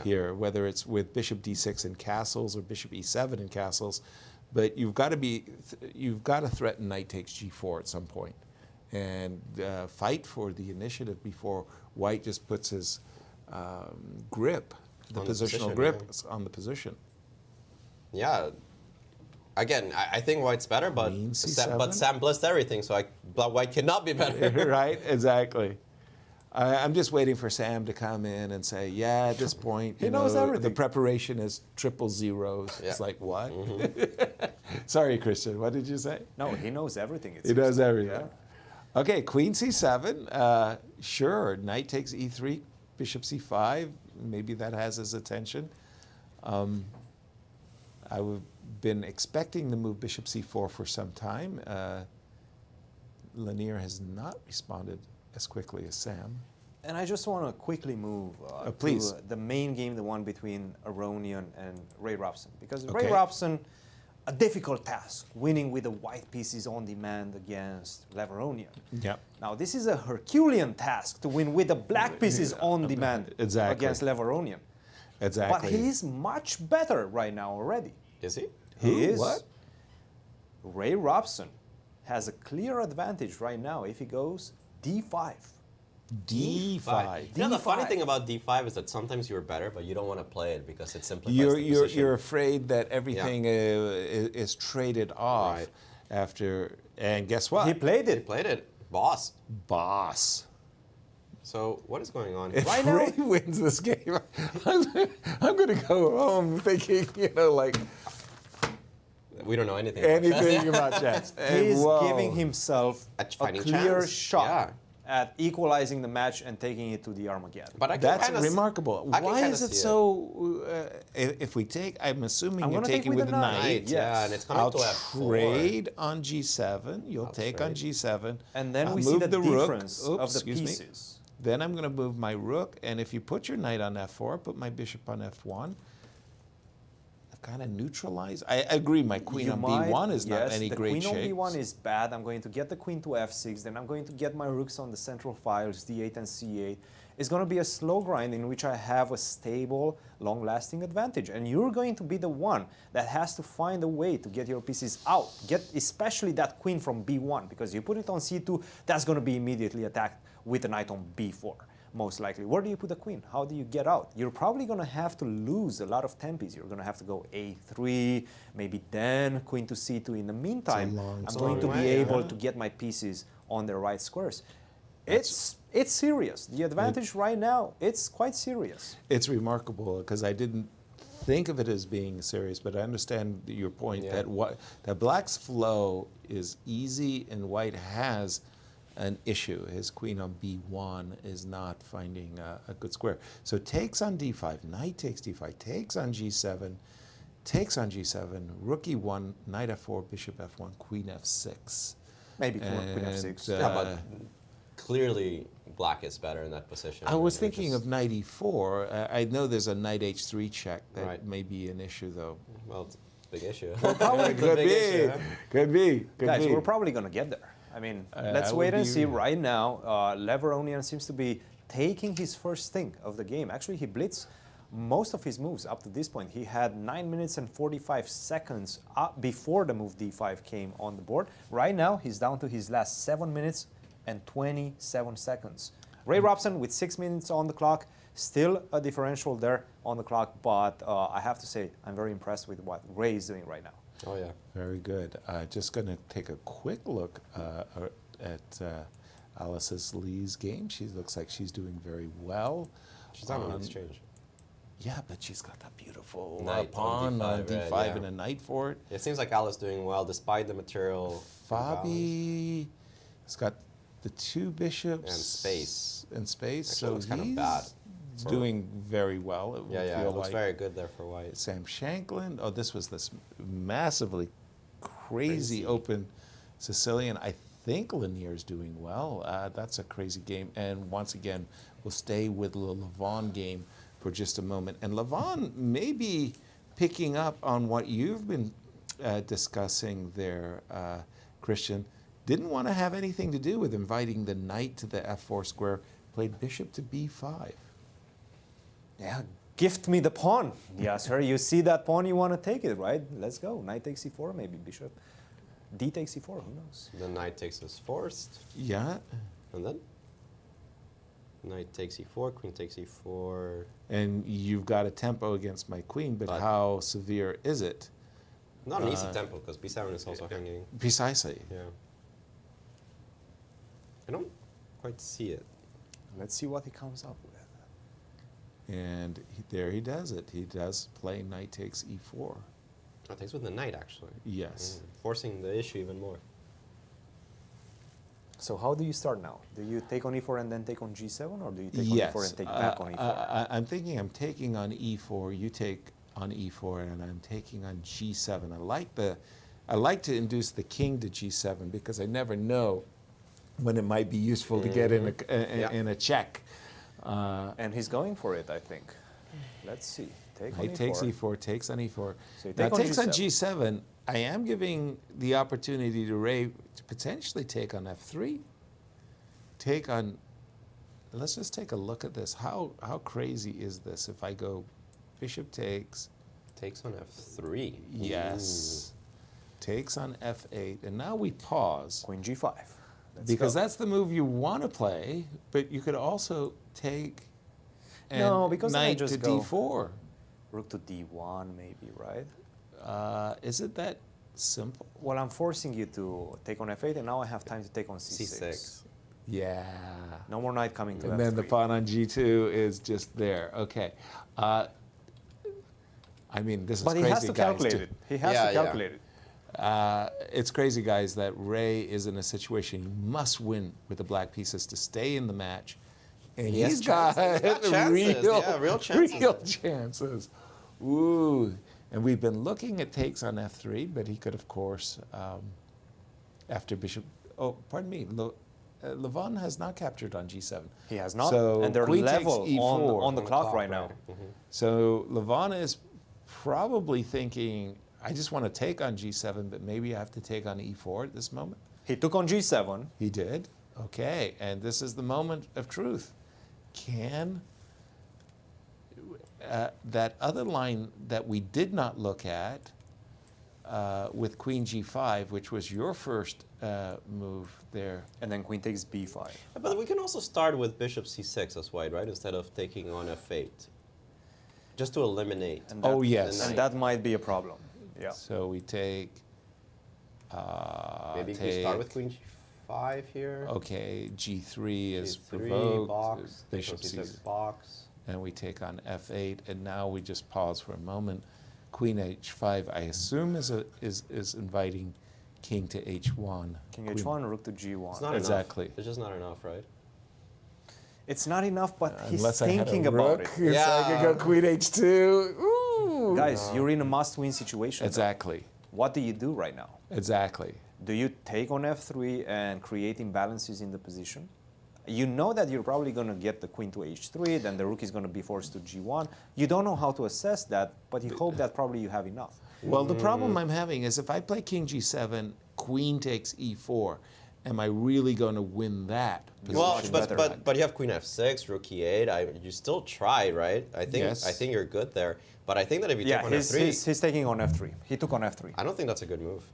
here, whether it's with bishop d6 in castles or bishop e7 in castles. But you've got to threaten knight takes g4 at some point, and fight for the initiative before White just puts his grip, the On the positional position, grip yeah. on the position. Yeah. Again, I think White's better, but Queen C7. but Sam blitzed everything, so White cannot be better. Right? Exactly. I'm just waiting for Sam to come in and say, yeah, at this point, He knows everything. the preparation is triple zeros. Yeah. It's like, what? Sorry, Christian, what did you say? No, he knows everything. It He does seems like. everything. Okay, queen c7. Sure, knight takes e3, bishop c5. Maybe that has his attention. I've been expecting to move bishop c4 for some time. Lanier has not responded as quickly as Sam. And I just want to quickly move please. to the main game, the one between Aronian and Ray Robson. Because Okay. Ray Robson, a difficult task, winning with the white pieces on demand against Aronian. Yep. Now, this is a Herculean task to win with the black pieces on demand Exactly. against Aronian. Exactly. But he's much better right now already. Is he? He Who? is. What? Ray Robson has a clear advantage right now if he goes d5. d5. You know, the funny D5. thing about d5 is that sometimes you're better, but you don't want to play it because it simplifies You're, the you're, position. you're afraid that everything is traded off Right. after, and guess what? He played He it. played it. Boss. Boss. So what is going on here? If Right now- Ray wins this game, I'm going to go home thinking, like We don't know anything. about chess. anything about chess. He is Whoa. giving himself A a fighting clear chance. shot Yeah. at equalizing the match and taking it to the Armageddon. But I can That's kinda remarkable. I can Why kinda is it see so? If we take, I'm assuming I'm you're gonna take taking with with the the knight. knight. Right, yeah, and it's coming I'll to f4. trade on g7. You'll I'll take on trade. g7. And then I'll we see move the rook. difference Oops, of the excuse me. pieces. Then I'm going to move my rook, and if you put your knight on f4, put my bishop on f1. I've kind of neutralized. I agree, my queen on b1 is not any great shape. The queen on b1 is bad. I'm going to get the queen to f6, then I'm going to get my rooks on the central files, d8 and c8. It's going to be a slow grind in which I have a stable, long-lasting advantage. And you're going to be the one that has to find a way to get your pieces out. Get especially that queen from b1, because you put it on c2, that's going to be immediately attacked with a knight on b4, most likely. Where do you put the queen? How do you get out? You're probably going to have to lose a lot of tempis. You're going to have to go a3, maybe then queen to c2. In the meantime, I'm going to be able to get my pieces on the right squares. It's serious. The advantage right now, it's quite serious. It's remarkable because I didn't think of it as being serious, but I understand your point that black's flow is easy and white has an issue. His queen on b1 is not finding a good square. So takes on d5, knight takes d5, takes on g7, takes on g7, rook e1, knight f4, bishop f1, queen f6. Maybe queen f6. But clearly black is better in that position. I was thinking of knight e4. I know there's a knight h3 check that may be an issue, though. Well, it's a big issue. Could be. Guys, we're probably going to get there. I mean, let's wait and see. Right now, Aronian seems to be taking his first sting of the game. Actually, he blitzed most of his moves up to this point. He had 9 minutes and 45 seconds before the move d5 came on the board. Right now, he's down to his last 7 minutes and 27 seconds. Ray Robson with 6 minutes on the clock, still a differential there on the clock, but I have to say, I'm very impressed with what Ray is doing right now. Oh, yeah. Very good. Just going to take a quick look at Alice Lee's game. She looks like she's doing very well. She's on an exchange. Yeah, but she's got that beautiful Knight pawn on d5, d5 and a knight for it. It seems like Alice doing well despite the material. Fabi has got the two bishops. And space. Actually, so it's kind of bad. He's doing very well. It looks very good there for white. Sam Shankland. Oh, this was this massively crazy open Sicilian. I think Lanier's doing well. That's a crazy game. And once again, we'll stay with the Levon game for just a moment. And Levon may be picking up on what you've been discussing there, Christian. Didn't want to have anything to do with inviting the knight to the f4 square. Played bishop to b5. Yeah, gift me the pawn. Yeah, sir, you see that pawn, you want to take it, right? Let's go. Knight takes e4, maybe bishop. D takes e4, who knows? The knight takes is forced. Yeah. And then? Knight takes e4, queen takes e4. And you've got a tempo against my queen, but how severe is it? Not an easy tempo, because b7 is also hanging. Precisely. Yeah. I don't quite see it. Let's see what he comes up with. And there he does it. He does play knight takes e4. Oh, takes with the knight, actually. Yes. Forcing the issue even more. So how do you start now? Do you take on e4 and then take on g7, or do you take on e4 and take back on e4? I'm thinking I'm taking on e4, you take on e4, and I'm taking on g7. I like to induce the king to g7 because I never know when it might be useful to get in a check. And he's going for it, I think. Let's see. Knight takes e4, takes on e4. So now takes on g7. I am giving the opportunity to Ray to potentially take on f3. Take on, let's just take a look at this. How crazy is this if I go bishop takes. Takes on f3. Yes. Takes on f8. And now we pause. Queen g5. Because that's the move you want to play, but you could also take because knight just to go d4. Rook to d1 maybe, right? Is it that simple? Well, I'm forcing you to take on f8, and now I have time to take on c6. Yeah. No more knight coming to f3. And then the pawn on g2 is just there. Okay. I mean, this is crazy, guys. But he has to calculate it. He has to calculate it. It's crazy, guys, that Ray is in a situation he must win with the black pieces to stay in the match. And he's got real chances. Ooh. And we've been looking at takes on f3, but he could, of course, after bishop, Levon has not captured on G7. He has not, So and they're queen level takes E4. on the clock right now. So Levon is probably thinking, I just want to take on G7, but maybe I have to take on E4 at this moment. He took on G7. He did. Okay, and this is the moment of truth. Can that other line that we did not look at with Queen G5, which was your first move there? And then queen takes B5. But we can also start with bishop C6 as white, right? Instead of taking on F8. Just to eliminate. And that, yes. And that might be a problem. Yeah. So we take... Maybe we start with Queen G5 here. Okay, G3 is G3, provoked. box, Bishop C6 box. And we take on F8, and now we just pause for a moment. Queen H5, I assume, is inviting King to H1. King H1, Rook to G1. It's not Exactly. enough. It's just not enough, right? It's not enough, but he's Unless I had a thinking about rook, it. so I could go Queen H2. Ooh. Guys, you're in a must-win situation. Exactly. What do you do right now? Exactly. Do you take on F3 and create imbalances in the position? You know that you're probably going to get the queen to H3, then the rook is going to be forced to G1. You don't know how to assess that, but you hope that probably you have enough. Well, the problem I'm having is if I play King G7, Queen takes E4, am I really going to win that position? Well, but you have Queen F6, Rook E8. You still try, right? I think you're good there. But I think that if you take on F3, he's taking on F3. He took on F3. I don't think that's a good move.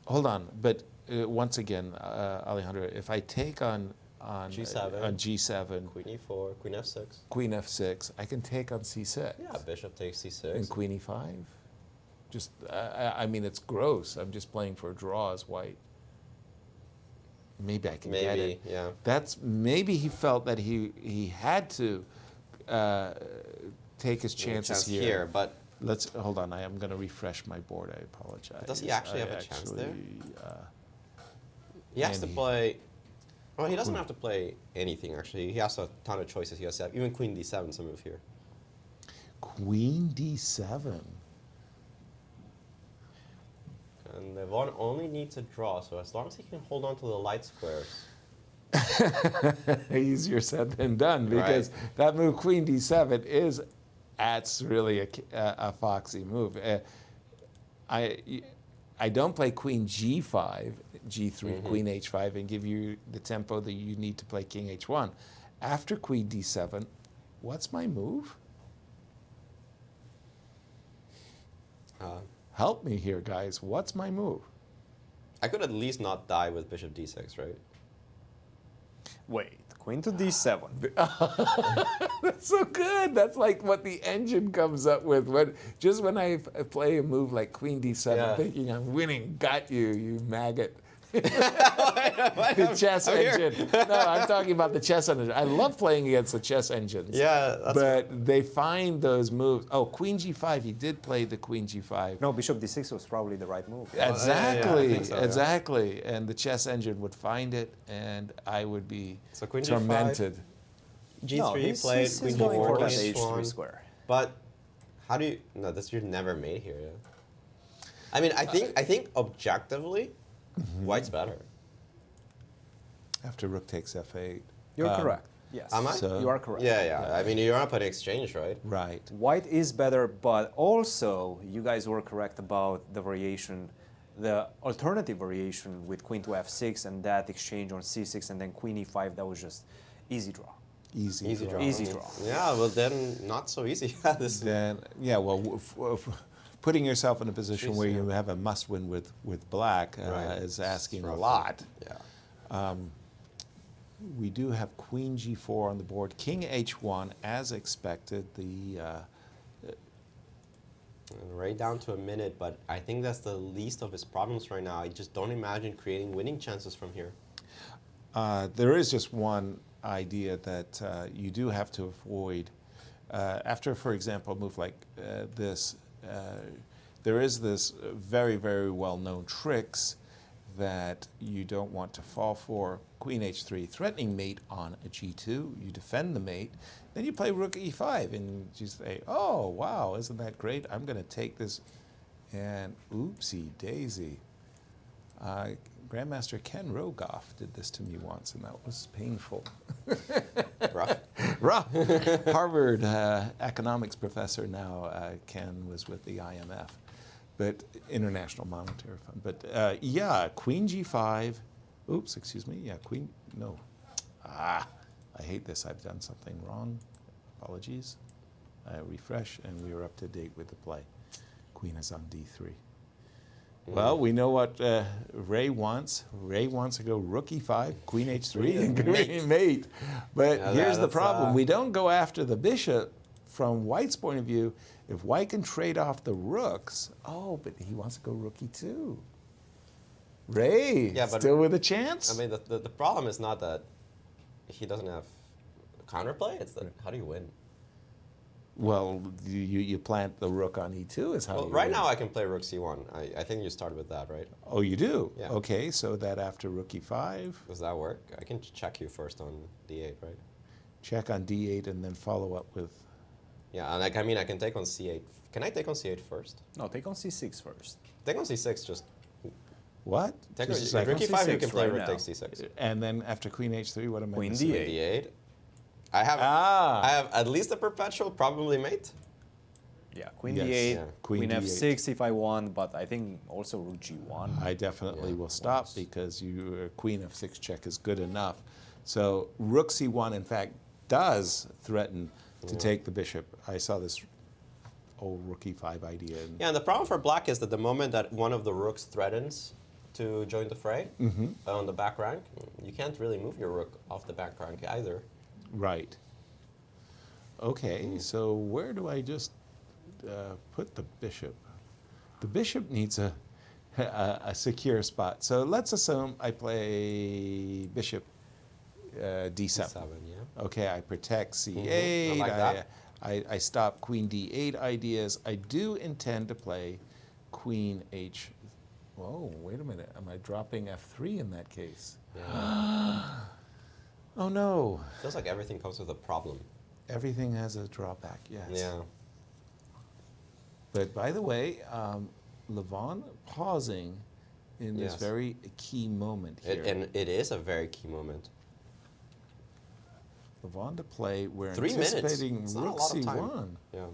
Hold on, but once again, Alejandro, if I take on G7, Queen E4, Queen F6. Queen F6, I can take on C6. Yeah, Bishop takes C6. And Queen E5. Just, I mean, it's gross. I'm just playing for a draw as white. Maybe I can get it. Yeah. Maybe he felt that he had to take his chances here. But let's hold on. I am going to refresh my board. I apologize. Does he actually have a chance there? He has to play. Well, he doesn't have to play anything actually. He has a ton of choices. He has to have, even Queen D7 is a move here. Queen D7. And Levon only needs a draw, so as long as he can hold on to the light squares. Easier said than done, because that move Queen D7 that's really a foxy move. I don't play Queen G5, G3, Queen H5, and give you the tempo that you need to play King H1. After Queen D7, what's my move? Help me here, guys. What's my move? I could at least not die with Bishop D6, right? Wait, Queen to D7. That's so good. That's like what the engine comes up with. When I play a move like Queen D7, thinking I'm winning, got you, you maggot. The chess engine. No, I'm talking about the chess engine. I love playing against the chess engines. Yeah, but they find those moves. Oh, Queen G5. He did play the Queen G5. No, Bishop D6 was probably the right move. Exactly, so, exactly. And the chess engine would find it, and I would be Queen tormented. G5, G3 No, played he's Queen going for G4, that Queen H3 H1. square. But how do you? No, that's you're never made here. Yeah. I mean, I think objectively, White's better. After Rook takes F8. You're correct. Yes. Am I? So- You are correct. Yeah. I mean, you're up at exchange, right? Right. White is better, but also you guys were correct about the variation, the alternative variation with Queen to F6 and that exchange on C6 and then Queen E5. That was just easy draw. Easy draw. Easy draw. Yeah, well then not so easy. Then, putting yourself in a position where you have a must-win with black is asking a lot. Yeah. We do have Queen G4 on the board. King H1, as expected. Right down to a minute, but I think that's the least of his problems right now. I just don't imagine creating winning chances from here. There is just one idea that you do have to avoid. After, for example, a move like this, there is this very, very well-known tricks that you don't want to fall for. Queen H3, threatening mate on a G2. You defend the mate. Then you play Rook E5, and you say, oh, wow, isn't that great? I'm going to take this, and oopsie daisy. Grandmaster Ken Rogoff did this to me once, and that was painful. Rough. Rough. Harvard economics professor now. Ken was with the IMF, but International Monetary Fund. But yeah, Queen G5. Oops, excuse me. Yeah, Queen. No. I hate this. I've done something wrong. Apologies. Refresh, and we are up to date with the play. Queen is on D3. Well, we know what Ray wants. Ray wants to go rook e5, queen h3, and queen mate. But Yeah, here's the that's, problem. We don't go after the bishop. From White's point of view, if White can trade off the rooks, but he wants to go rook e2. Ray, Yeah, but- still with a chance? I mean, the problem is not that he doesn't have counterplay. It's that how do you win? Well, you plant the rook on e2 is how Well, you right win. now I can play rook c1. I think you start with that, right? Oh, you do? Yeah. Okay, so that after rook e5, Does that work? I can check you first on d8, right? check on d8 and then follow up with... Yeah, and I mean, I can take on c8. Can I take on c8 first? No, take on c6 first. Take on c6, just What? take on Just a rook second. e5, you C6 can play right rook now. takes c6. And then after queen h3, what am I Queen missing? d8. d8. I have at least a perpetual, probably mate. Yeah, queen Yes. d8, Yeah. queen, Queen f6 if I want, but I think also rook g1. I definitely Yeah, will stop once. because your queen f6 check is good enough. So rook c1, in fact, does threaten to take the bishop. I saw this old rook e5 idea. Yeah, and the problem for black is that the moment that one of the rooks threatens to join the fray on the back rank, you can't really move your rook off the back rank either. Right. Okay, so where do I just put the bishop? The bishop needs a secure spot. So let's assume I play bishop d7. D7, yeah. Okay, I protect c8. I like that. I stop queen d8 ideas. I do intend to play queen h. Whoa, wait a minute. Am I dropping f3 in that case? Yeah. Oh no. Feels like everything comes with a problem. Everything has a drawback, yes. Yeah. But by the way, Levon pausing in this Yes. very key moment here. And it is a very key moment. Levon to play, we're 3 minutes. anticipating It's not a rook lot of time. c1. Yeah.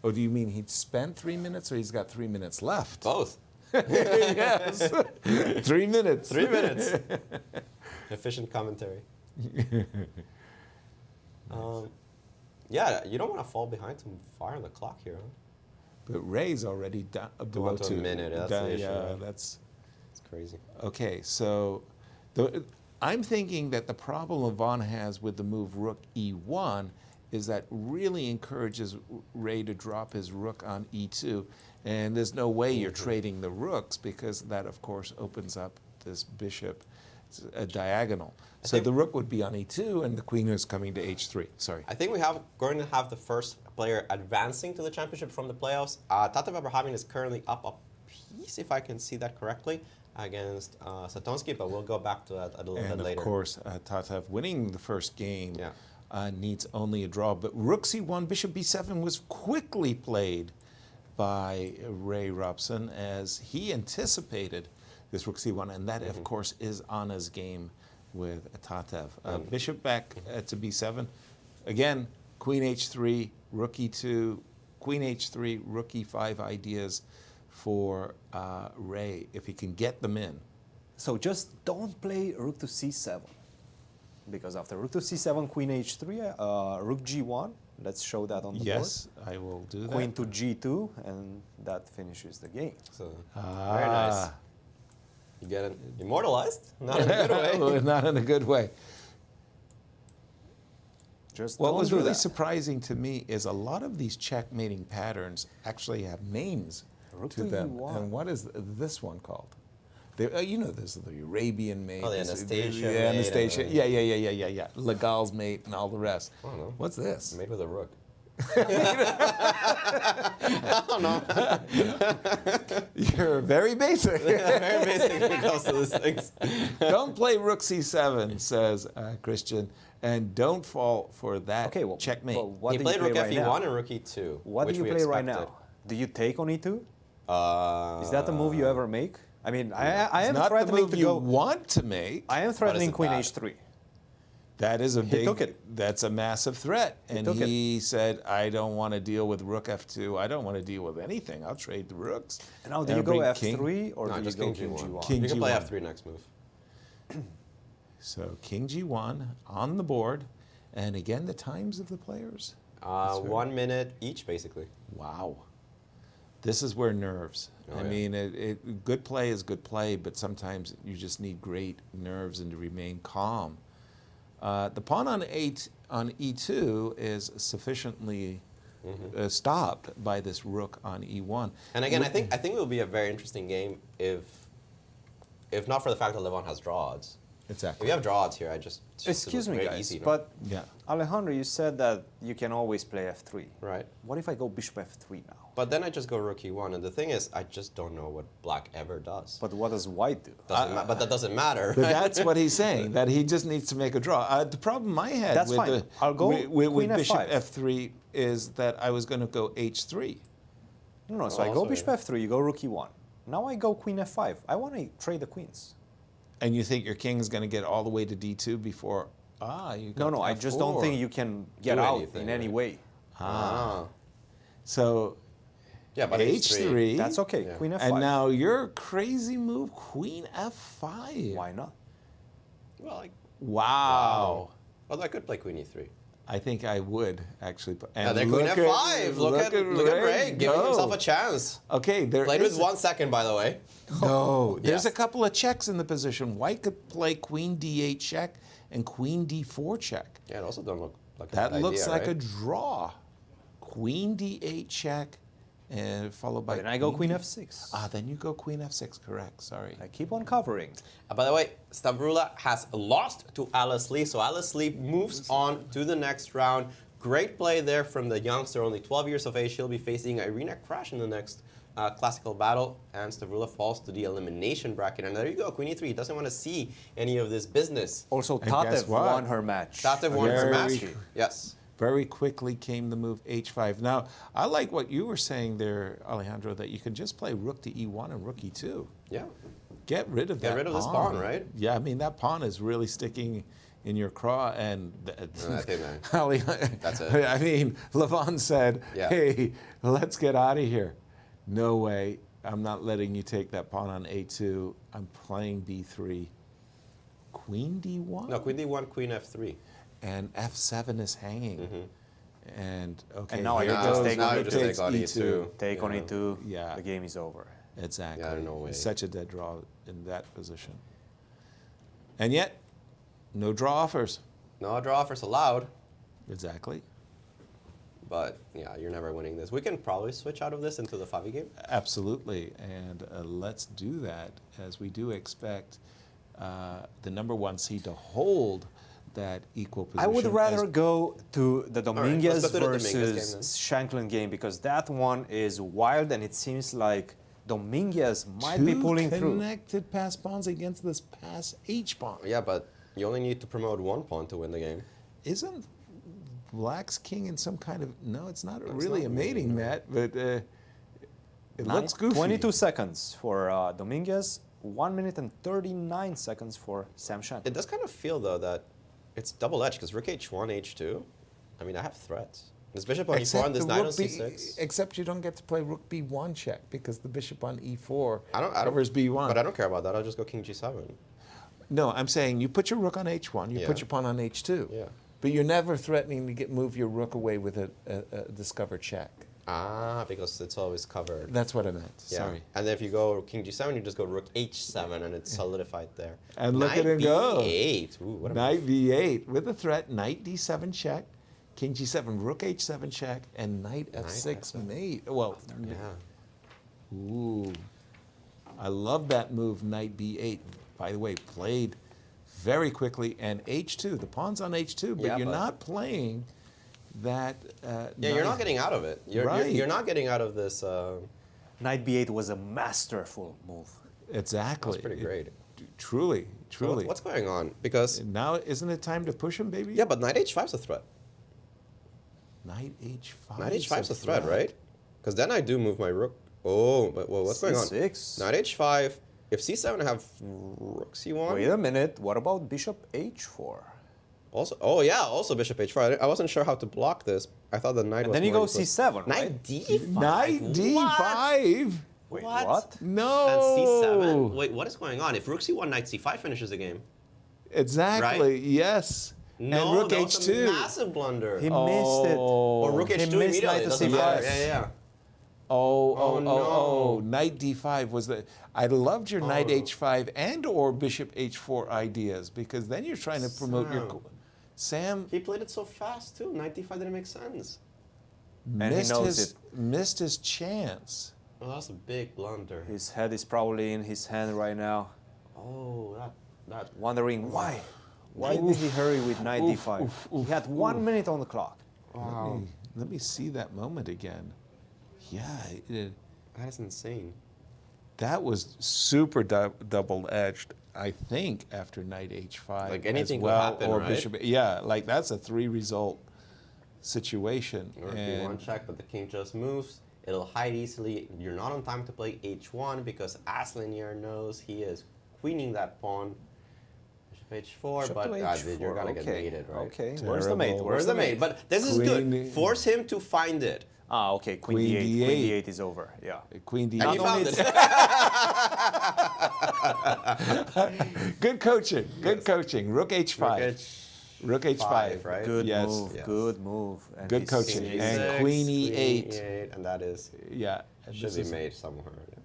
Oh, do you mean he'd spent 3 minutes or he's got 3 minutes left? Both. Yes. 3 minutes. 3 minutes. Efficient commentary. Yeah, you don't want to fall behind some fire on the clock here, huh? But Ray's already below on to a 2. minute, that's the issue, Yeah, right? that's... It's crazy. Okay, so I'm thinking that the problem Levon has with the move rook e1 is that really encourages Ray to drop his rook on e2. And there's no way you're trading the rooks because that, of course, opens up this bishop a diagonal. So the rook would be on e2 and the queen is coming to h3. Sorry. I think going to have the first player advancing to the championship from the playoffs. Tatev Abrahamyan is currently up a piece, if I can see that correctly, against Zatonskih, but we'll go back to that a little bit And later. of course, Tatev winning the first game Yeah. needs only a draw. But rook c1, bishop b7 was quickly played by Ray Robson as he anticipated this rook c1, and that, of course, is Anna's game with Tatev. Bishop back to b7. Again, queen h3, rook e2, queen h3, rook e5 ideas for Ray, if he can get them in. So just don't play rook to c7. Because after rook to c7, queen h3, rook g1. Let's show that on the Yes, I will do board. that. Queen to g2, and that finishes the game. So, very nice. You get it immortalized, not in a good way. Not in a good way. Just What don't was do really that. surprising to me is a lot of these checkmating patterns actually have names Rook to to them. E1. And what is this one called? You know, there's the Arabian mate. Oh, the this- Anastasia Yeah, mate Anastasia. and- Yeah. Legal's mate and all the rest. I don't know. What's this? Made with a rook. You're very basic. Very basic when it comes to these things. Don't play rook c7, says Christian, and don't fall for that Okay, well, checkmate. well, what He do played you rook play right fe1 now? and rook e2. What do which you we play right expected. now? Do you take on e2? Is that the move you ever make? I mean, I am Not the threatening move to you go. want to make. I am threatening it queen bad? h3. That is a big. took it. That's a massive threat. And took it. he said, "I don't want to deal with rook f2. I don't want to deal with anything. I'll trade the rooks." And now, do And you go bring f3 or No, do you just go king king g1. g1? King You can play G1. f3 next move. So king g1 on the board, and again the times of the players. That's right. 1 minute each, basically. Wow. This is where nerves. Oh, I yeah. mean, good play is good play, but sometimes you just need great nerves and to remain calm. The pawn on e2 is sufficiently stopped by this rook on e1. And again, I think it will be a very interesting game if not for the fact that Levon has draw odds. If Exactly. you have draw odds here, it's just Excuse me, very guys, easy, no? but Yeah. Alejandro, you said that you can always play f3. Right. What if I go bishop f3 now? But then I just go rook e1, and the thing is, I just don't know what black ever does. But what does white do? But that doesn't matter. But that's what he's saying, that he just needs to make a draw. The problem I had That's with, fine. I'll go with queen bishop f5. f3 is that I was going to go h3. No, so I go also, bishop f3, you go rook e1. Now I go queen f5. I want to trade the queens. And you think your king is going to get all the way to d2 before, you go No, to I just don't f4. think you can get Do out anything, in any right? way. Ah. So Yeah, but h3. That's okay, Yeah. queen f5. And now your crazy move, queen f5. Why not? Well, Wow. although I could play queen e3. I think I would actually. And then queen f5. Look at Ray giving himself a chance. Okay, there Played is with 1 second, by the way. No, there's Yeah. a couple of checks in the position. White could play queen d8 check and queen d4 check. Yeah, it also don't look like a That bad looks idea, like a right? draw. Queen d8 check, and followed by. Then I go queen f6. Then you go queen f6. Correct. Sorry. I keep on covering. By the way, Stavroula has lost to Alice Lee, so Alice Lee moves on to the next round. Great play there from the youngster, only 12 years of age. She'll be facing Irina Krush in the next classical battle, and Stavroula falls to the elimination bracket. And there you go, queen e3. He doesn't want to see any of this business. Also, And guess Tatev what? won her match. Tatev won her Very match. good. Yes. Very quickly came the move h5. Now, I like what you were saying there, Alejandro, that you can just play rook to e1 and rook e2. Yeah. Get rid of that Get rid of this pawn, right? Yeah, I mean, that pawn is really sticking in your craw. And I think that's it. I mean, Levon said, Yeah. hey, let's get out of here. No way. I'm not letting you take that pawn on a2. I'm playing b3. Queen d1? No, queen d1, queen f3. And f7 is hanging. And okay, And now I here can just goes take now on you just e2. take on e2. Take on Yeah. e2. Yeah. The game is over. Exactly. Yeah, no way. It's such a dead draw in that position. And yet, no draw offers. No draw offers allowed, Exactly. but yeah, you're never winning this. We can probably switch out of this into the 5e game. Absolutely. And let's do that, as we do expect the number 1 seed to hold that equal position. I would rather go to the Dominguez let's go to the Dominguez versus game Shankland game because that one is wild and it seems like Dominguez might be pulling through. connected pass pawns against this pass H pawn. Yeah, but you only need to promote 1 pawn to win the game. Isn't Black's king in some kind of... No, it's not it's really not a mating mating, no. mat, but it looks goofy. 22 seconds for Dominguez, 1 minute and 39 seconds for Sam Shankland. It does kind of feel, though, that it's double-edged, because rook h1, h2, I mean, I have threats. This bishop on e4 and this the knight on rook c6. except you don't get to play rook b1 check because the bishop on e4 I don't covers b1. But I don't care about that. I'll just go king g7. No, I'm saying you put your rook on h1, you Yeah. put your pawn on h2. Yeah. But you're never threatening to move your rook away with a discovered check. Ah, because it's always covered. That's what I meant. Yeah. Sorry. And then if you go king g7, you just go rook h7, and it's solidified there. And look Knight at him go. b8. Ooh, what a Knight b8 with a threat, knight d7 check, king g7, rook h7 check, and knight f6 f7. mate. Well, Yeah. ooh. I love that move, knight b8. By the way, played very quickly, and h2. The pawn's on h2, but Yeah, you're but- not playing that. Yeah, you're not getting out of it. Right. You're not getting out of this. Knight b8 was a masterful move. Exactly. That's pretty great. Truly, So truly. what's going on? Because Now, isn't it time to push him, baby? yeah, but knight h5 is a threat. Knight h5. Knight h5 is a threat, right? Because then I do move my rook. Oh, but well, what's going on? C6. Knight h5. if c7, I have rook c1. Wait a minute. What about bishop h4? Also, oh yeah, also bishop h4. I wasn't sure how to block this. I thought the knight And was then you more go equal. c7, right? Knight d5. Knight d5. Wait, What? what? No. And c7. Wait, what is going on? If rook c1, knight c5 finishes the game. Exactly. Right? Yes. No, and rook that was h2. a massive blunder. He missed it. Or rook He h2 missed immediately. knight to Doesn't c5. matter. Yeah. Oh, no. knight d5 was the. I loved your knight h5 and or bishop h4 ideas because then you're trying to promote your. Sam He played it so fast too. Knight d5 didn't make sense. And he knows missed his chance. Oh, that's a big blunder. His head is probably in his hand right now, Oh, that. wondering why. Why did he hurry with knight d5? He had 1 minute on the clock. Let me see that moment again. Yeah, That is insane. that was super double-edged. I think after knight h5, Like anything as could well, happen, or right? bishop. Yeah, like that's a 3-result situation. Or b1 check, but the king just moves. It'll hide easily. You're not on time to play h1 because Aslanir knows he is queening that pawn. Bishop h4, Bishop but to h4, you're gonna get okay. mated, right? Okay, where's the mate? Terrible. Where's the mate? But this is Queen- good. Force him to find it. Ah, okay, queen Queen d8. d8. Queen d8 is over, yeah. Queen d8. And he found it. Good coaching. Good coaching. Rook h5. Rook h5. right? Good Yes. move, Yes. good move. And Good he's coaching. seeing- And E6, queen e8. and that is Yeah. and should this be is- made somewhere. Yeah.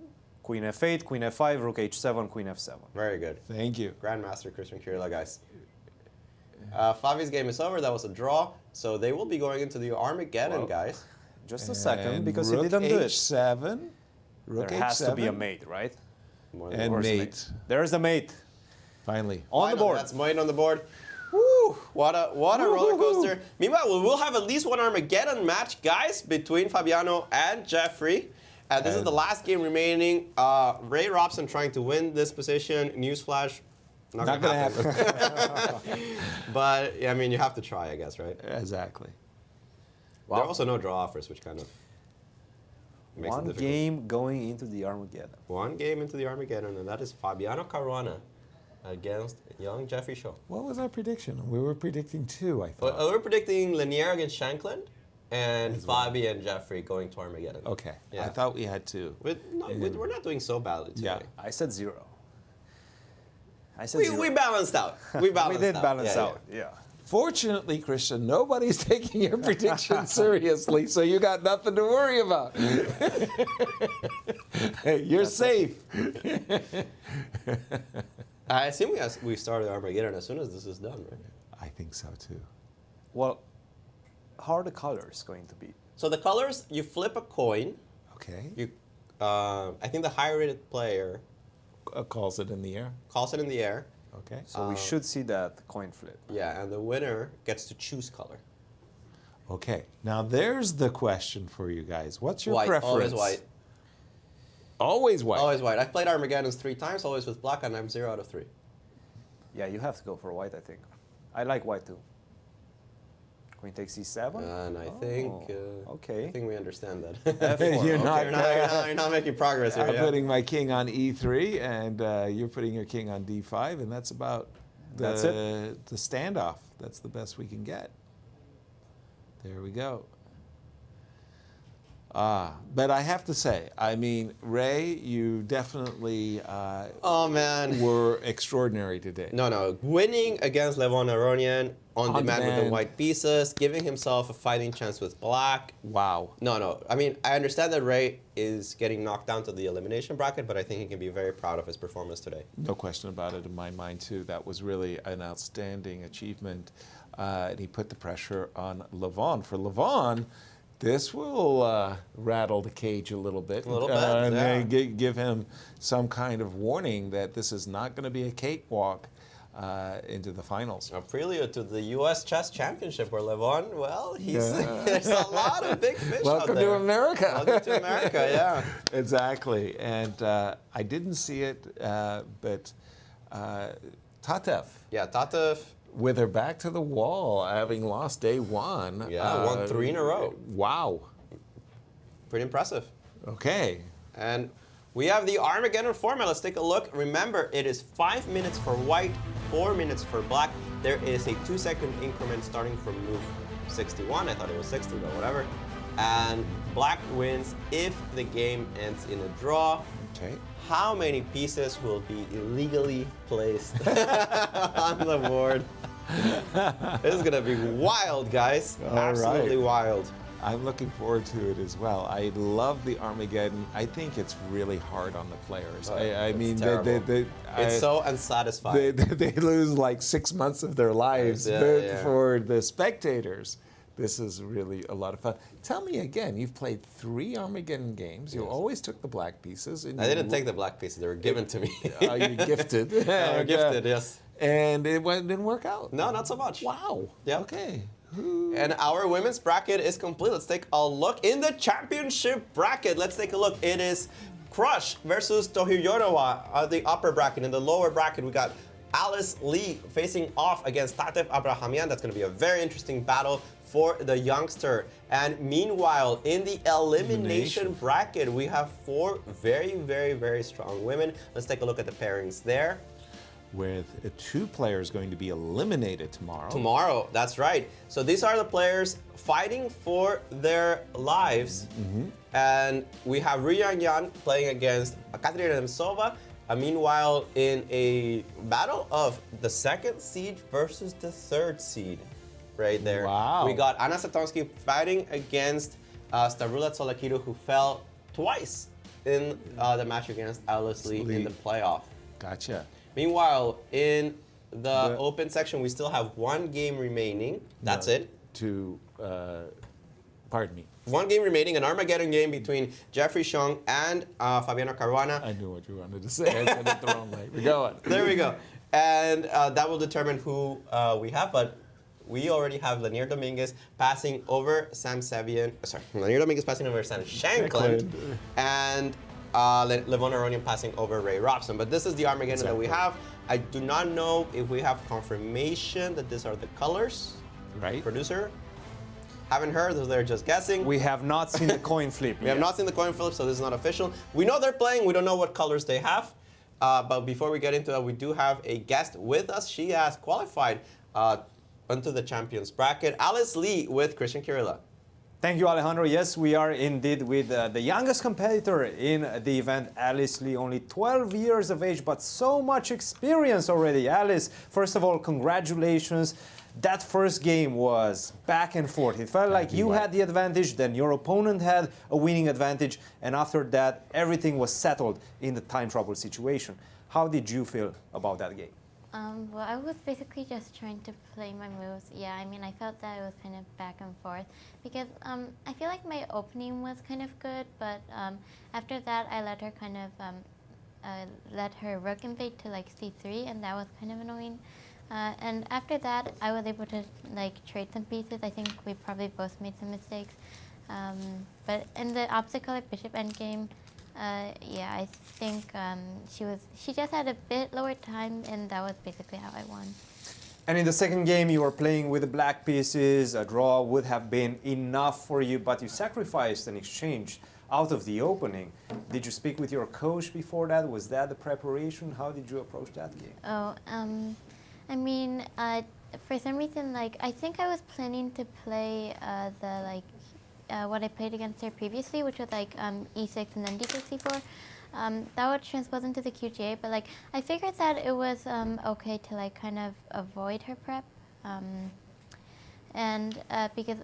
Queen f8, queen f5, rook h7, queen f7. Very good. Thank you. Grandmaster Cristian Chirila, guys. Fabi's game is over. That was a draw. So they will be going into the Armageddon, Well, guys. Just a second, And because he rook didn't do it. h7. Rook There h7. has to be a mate, right? More than And Where's the mate. There's the mate. Finally. On the Finally, board. That's mate on the board. Woo! What a roller coaster. Meanwhile, we will have at least one Armageddon match, guys, between Fabiano and Jeffery. And this is the last game remaining. Ray Robson trying to win this position. Newsflash. Not going to happen. But, I mean, you have to try, I guess, right? Exactly. There are also no draw offers, which kind of makes it One difficult. game going into the Armageddon. One game into the Armageddon, and that is Fabiano Caruana against young Jeffery Shaw. What was our prediction? We were predicting 2, I thought. We're predicting Lanier against Shankland, and Fabi and Jeffrey going to Armageddon. Okay. Yeah. I thought we had 2. We're not doing so badly today. Yeah. I said 0. I said We 0. balanced out. We balanced We did out. balance Yeah, out, yeah. Fortunately, Christian, nobody's taking your prediction seriously, so you got nothing to worry about. You're safe. I assume we started Armageddon as soon as this is done, right? I think so too. Well, how are the colors going to be? So the colors, you flip a coin. Okay. I think the higher rated player Calls it in the air. calls it in the air. Okay. So we should see that coin flip. Yeah, and the winner gets to choose color. Okay. Now there's the question for you guys. What's your White, preference? always white. Always white. Always white. I've played Armageddon's 3 times, always with black, and I'm 0 out of 3. Yeah, you have to go for white, I think. I like white too. Queen takes c7. And I think, okay. I think we understand that. F4. You're Okay, not. You're not making progress here. I'm yeah. putting my king on e3, and you're putting your king on d5, and that's about That's the standoff. That's the best we can get. There we go. But I have to say, I mean, Ray, you definitely Oh, man. were extraordinary today. No. Winning against Levon Aronian on demand with the demand. white pieces, giving himself a fighting chance with black. Wow. No. I mean, I understand that Ray is getting knocked down to the elimination bracket, but I think he can be very proud of his performance today. No question about it in my mind, too. That was really an outstanding achievement. And he put the pressure on Levon. For Levon, this will rattle the cage a little bit. A little bit, and yeah. give him some kind of warning that this is not going to be a cakewalk into the finals. A prelude to the U.S. Chess Championship, where Levon, well, Yeah. there's a lot of big fish out Welcome there. to America. Welcome to America, yeah. Exactly. And I didn't see it, but Tatev, Yeah, Tatev, with her back to the wall, having lost day 1. Yeah, won 3 in a row. Wow. pretty impressive. Okay. And We have the Armageddon format. Let's take a look. Remember, it is 5 minutes for white, 4 minutes for black. There is a 2-second increment starting from move 61. I thought it was 60, but whatever. And black wins if the game ends in a draw. Okay. How many pieces will be illegally placed on the board? This is gonna be wild, guys. Absolutely wild. I'm looking forward to it as well. I love the Armageddon. I think it's really hard on the players. I mean, it's so unsatisfying. They lose like 6 months of their lives. For the spectators, this is really a lot of fun. Tell me again, you've played 3 Armageddon games. You always took the black pieces. And I didn't take the black pieces. They were given to me. You gifted. They were gifted, yes. And it didn't work out. No, not so much. Wow. Yeah. Okay. And our women's bracket is complete. Let's take a look in the championship bracket. Let's take a look. It is Krush versus Tokhirjonova, the upper bracket. In the lower bracket, we got Alice Lee facing off against Tatev Abrahamyan. That's going to be a very interesting battle for the youngster. And meanwhile, in the elimination bracket, we have 4 very, very, very strong women. Let's take a look at the pairings there. With 2 players going to be eliminated tomorrow. Tomorrow, that's right. So these are the players fighting for their lives. And we have Ruiyang playing against Katerina Nemcova. Meanwhile, in a battle of the 2nd seed versus the 3rd seed, right there. Wow. We got Anna Zatonskih fighting against Tsolakidou, who fell twice in the match against Alice Lee in the playoff. Gotcha. Meanwhile, in the open section, we still have 1 game remaining. That's it. Pardon me. 1 game remaining, an Armageddon game between Jeffery, Xiong, and Fabiano Caruana. I knew what you wanted to say. I said it the wrong way. We're going. There we go. And that will determine who we have. But we already have Dominguez passing over Sam Sevian. Sorry, Dominguez passing over Sam Shankland. And Levon Aronian passing over Robson. But this is the Armageddon that we have. I do not know if we have confirmation that these are the colors. Right. Producer? Haven't heard, they're just guessing. We have not seen the coin flip. We have not seen the coin flip, so this is not official. We know they're playing, we don't know what colors they have. But before we get into that, we do have a guest with us. She has qualified onto the champions bracket. Alice Lee with Cristian Chirila. Thank you, Alejandro. Yes, we are indeed with the youngest competitor in the event, Alice Lee, only 12 years of age, but so much experience already. Alice, first of all, congratulations. That first game was back and forth. It felt like you had the advantage, then your opponent had a winning advantage, and after that, everything was settled in the time trouble situation. How did you feel about that game? Well, I was basically just trying to play my moves. Yeah, I mean, I felt that it was kind of back and forth because I feel like my opening was kind of good, but after that, I let her kind of let her rook invade to like c3, and that was kind of annoying. And after that, I was able to like trade some pieces. I think we probably both made some mistakes. But in the opposite color bishop endgame, yeah, I think she just had a bit lower time, and that was basically how I won. And in the second game, you were playing with the black pieces. A draw would have been enough for you, but you sacrificed an exchange out of the opening. Did you speak with your coach before that? Was that the preparation? How did you approach that game? Oh, I mean, for some reason, like, I think I was planning to play what I played against her previously, which was like e6 and then d6, c4. That would transpose into the QGA, but like I figured that it was okay to like kind of avoid her prep, and because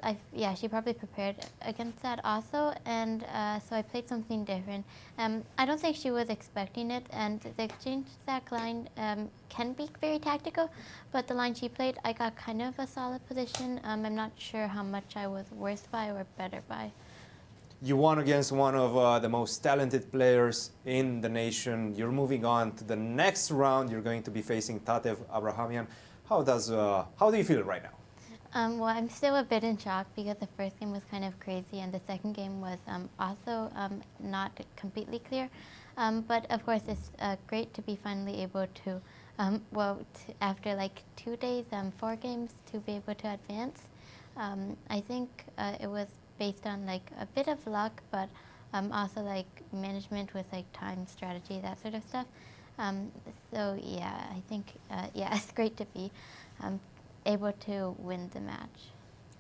she probably prepared against that also, and so I played something different. I don't think she was expecting it, and the exchange stack line can be very tactical, but the line she played, I got kind of a solid position. I'm not sure how much I was worse by or better by. You won against one of the most talented players in the nation. You're moving on to the next round. You're going to be facing Tatev Abrahamyan. How do you feel right now? Well, I'm still a bit in shock because the first game was kind of crazy and the second game was also not completely clear. But of course, it's great to be finally able to, after like 2 days, 4 games, to be able to advance. I think it was based on like a bit of luck, but also like management with like time strategy, that sort of stuff. So yeah, I think yeah, it's great to be able to win the match.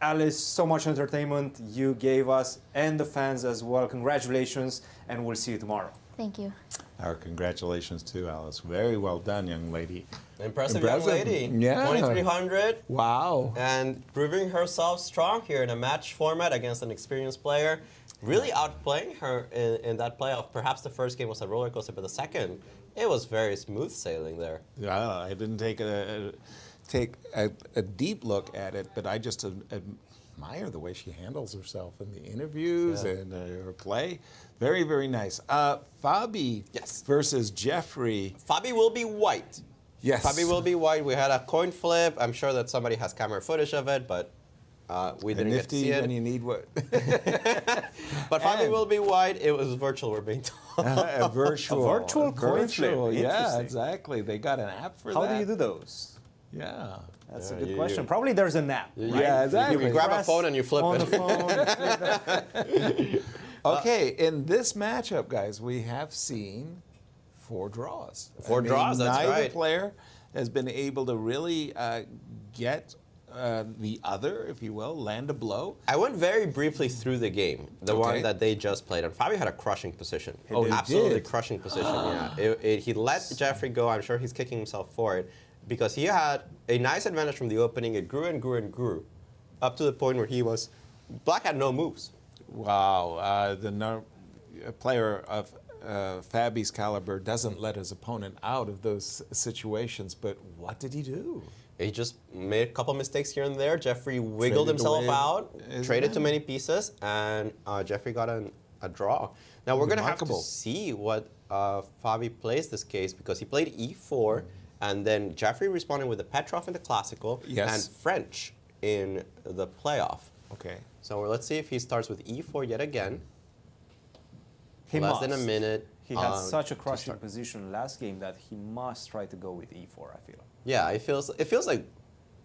Alice, so much entertainment you gave us and the fans as well. Congratulations, and we'll see you tomorrow. Thank you. Our congratulations to Alice. Very well done, young lady. Impressive young lady. Yeah. 2,300. Wow. And proving herself strong here in a match format against an experienced player. Really outplaying her in that playoff. Perhaps the first game was a roller coaster, but the second, it was very smooth sailing there. Yeah, I didn't take a deep look at it, but I just admire the way she handles herself in the interviews and her play. Very, very nice. Fabi versus Jeffery. Fabi will be white. Yes. Fabi will be white. We had a coin flip. I'm sure that somebody has camera footage of it, but we didn't get to see it. When you need what? But Fabi will be white. It was virtual, we're being told. A virtual coin flip. Yeah, exactly. They got an app for that. How do you do those? Yeah. That's a good question. Probably there's an app. Right? Yeah, exactly. You grab a phone and you flip on it. the phone. Okay, in this matchup, guys, we have seen 4 draws. Four draws, that's neither right. player has been able to really get the other, if you will, land a blow. I went very briefly through the game, the Okay. one that they just played, and Fabi had a crushing position. Oh, he absolutely did? crushing position. Yeah, he let Jeffery go. I'm sure he's kicking himself for it because he had a nice advantage from the opening. It grew and grew and grew, up to the point where Black had no moves. Wow, a player of Fabi's caliber doesn't let his opponent out of those situations, but what did he do? He just made a couple mistakes here and there. Jeffery wiggled Traded himself away out, his traded man. too many pieces, and Jeffery got a draw. Now we're going to have to Remarkable. see what Fabi plays this case because he played e4, and then Jeffery responded with the Petrov in the classical Yes. and French in the playoff. Okay. So let's see if he starts with e4 yet again. He Less must. than a minute. He had such a to crushing start. position last game that he must try to go with e4, I feel. Yeah, it feels like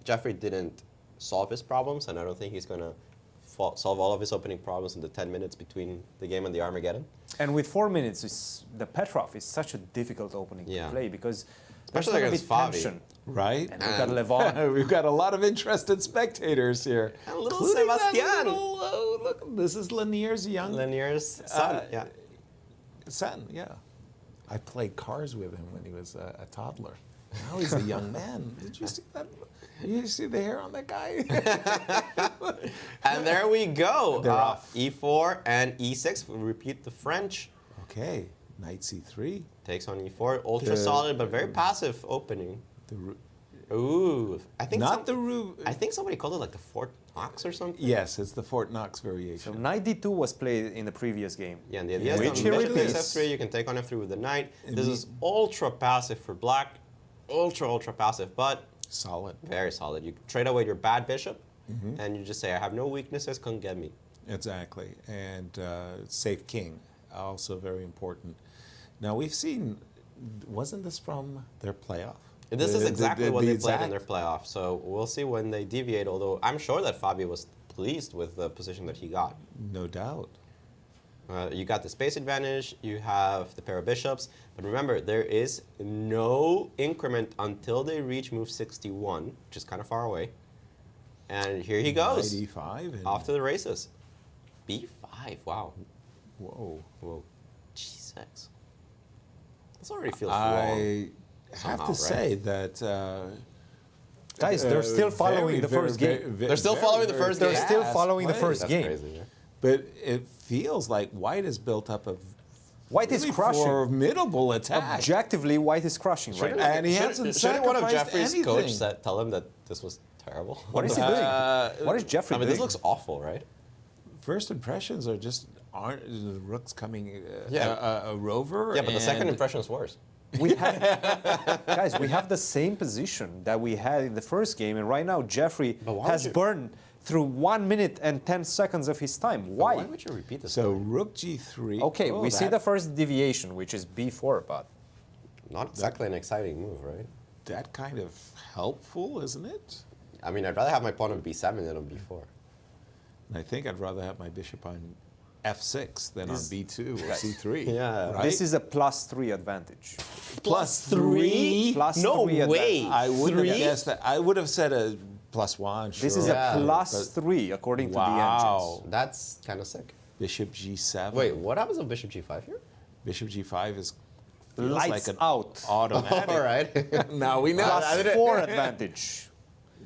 Jeffery didn't solve his problems, and I don't think he's going to solve all of his opening problems in the 10 minutes between the game and the Armageddon. And with 4 minutes, the Petrov is such a difficult opening to play because Especially there's against gonna be Fabi. tension. Right? And we've got Levon. We've got a lot of interested spectators here. And a little including that Sebastian. look, this is Lanier's young Lanier's son, son, yeah. I played cars with him when he was a toddler. Now he's a young man. Did you see that? You see the hair on that guy? And there we go. They're off. E4 and E6. We repeat the French. Okay, knight c3. Takes on E4. Ultra The- solid, but very passive opening. Ooh, I think Not the I think somebody called it like the Fort Knox or something. Yes, it's the Fort Knox So variation. knight d2 was played in the previous game. Yeah, and the idea is Which that he bishop takes repeats. f3. You can take on f3 with the knight. This is ultra passive for Black. Ultra passive, but Solid. very solid. You trade away your bad bishop, and you just say, I have no weaknesses, come get me. Exactly. And safe king, also very important. Now we've seen, wasn't this from their playoff? This is exactly what they played in exact- their playoff, so we'll see when they deviate, although I'm sure that Fabi was pleased with the position that he got. No doubt. You got the space advantage, you have the pair of bishops, but remember, there is no increment until they reach move 61, which is kind of far away. And here he goes, Knight e5. And, off to the races. B5, wow. whoa. Whoa, G6. This already feels wrong. I have somehow, to right? say that. Guys, they're still following the first game. They're still following the first They're game. still fast following the play. first That's game. crazy, yeah. But it feels like White is built up of White is really crushing. formidable attack. Objectively, White is crushing right now. And he hasn't Shouldn't one of sacrificed Jeffrey's anything. coach tell him that this was terrible? What is he doing? What is Jeffrey I mean, doing? this looks awful, right? First impressions aren't the rook's coming Yeah. a rover. Yeah, but the second and- impression is worse. We have, guys, we have the same position that we had in the first game, and right now Jeffrey But why has would you- burned through 1 minute and 10 seconds of his time. Why? Why would you repeat this? So rook g3. Okay, Oh, we see that- the first deviation, which is b4, but Not exactly an exciting move, right? that kind of helpful, isn't it? I mean, I'd rather have my pawn on b7 than on b4. I think I'd rather have my bishop on f6 than on This- b2 or c3. Yeah. Right? This is a +3 advantage. +3? Plus No three way. advantage. I wouldn't have Three? guessed that. I would have said a +1. Sure. This is Yeah. a +3 according to the Wow. engines. That's kind of sick. Bishop g7. Wait, what happens with bishop g5 here? Bishop g5 is feels Lights like an out. automatic. All right. Now we know. +4 advantage.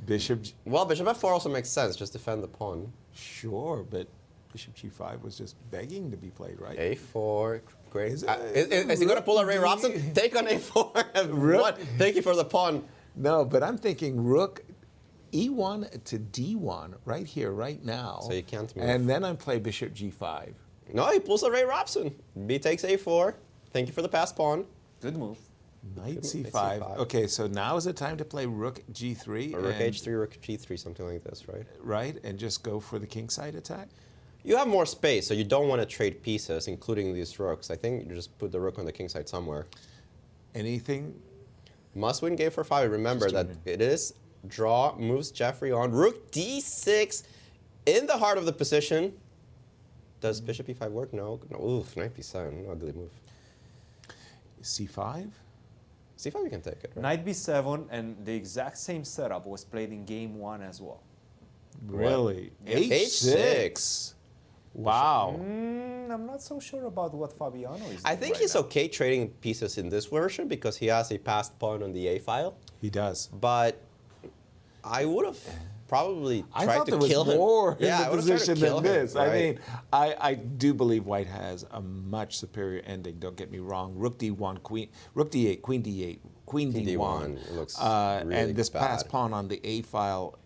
Bishop, Well, bishop f4 also makes sense. Just defend the pawn. sure, but Bishop g5 was just begging to be played, right? A4, great. Is Is he going to pull a Ray Robson? Take on A4. What? Thank you for the pawn. No, but I'm thinking rook e1 to d1 right here, right now. So you can't move. And then I play bishop g5. No, he pulls a Ray Robson. B takes A4. Thank you for the passed pawn. Good move. Knight Good move, c5. c5. Okay, so now is the time to play rook g3. Or rook and- H3, rook G3, something like this, right? Right, and just go for the kingside attack? You have more space, so you don't want to trade pieces, including these rooks. I think you just put the rook on the king side somewhere. Anything? Must win game for 5. Remember Just that it is draw, moves Jeffery on. Rook D6 in the heart of the position. Does bishop E5 work? No. No. Oof, knight B7. Ugly move. c5? C5 you can take it, right? Knight b7, and the exact same setup was played in game 1 as well. Really? H6. H6. Wow. I'm not so sure about what Fabiano is doing. I think right he's now. okay trading pieces in this version because he has a passed pawn on the A file. He does. But I would have probably I tried thought to there was kill him. more Yeah, I in the would've tried to position kill than him, this. I right? mean, I do believe White has a much superior ending. Don't get me wrong. Rook d1, queen, rook d8, queen d8, queen d1. D1, it looks really and this bad. passed pawn on the A file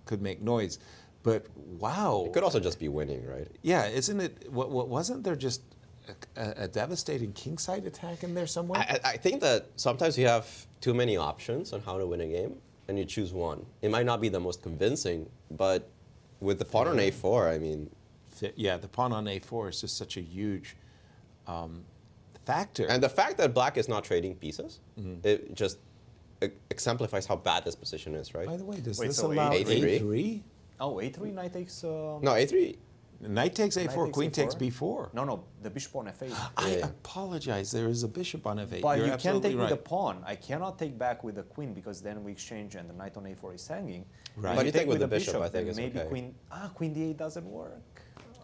could make noise. But wow. It could also just be winning, right? Yeah, isn't it? What wasn't there just a devastating kingside attack in there somewhere? I think that sometimes you have too many options on how to win a game, and you choose one. It might not be the most convincing, but with the pawn on A4, I mean, Yeah, the pawn on A4 is just such a huge factor. and the fact that black is not trading pieces, it just exemplifies how bad this position is, right? By the way, does Wait, this so allow A3? A3? Oh, a3, knight takes... No, A3. Knight takes A4, Knight takes queen takes A4? B4. No, the bishop on f8. I Yeah. apologize. There is a bishop on F8. But You're you can absolutely take right. with the pawn. I cannot take back with the queen because then we exchange and the knight on a4 is hanging. Right. If But you take with the bishop, bishop, I think then it's maybe okay. queen d8 doesn't work.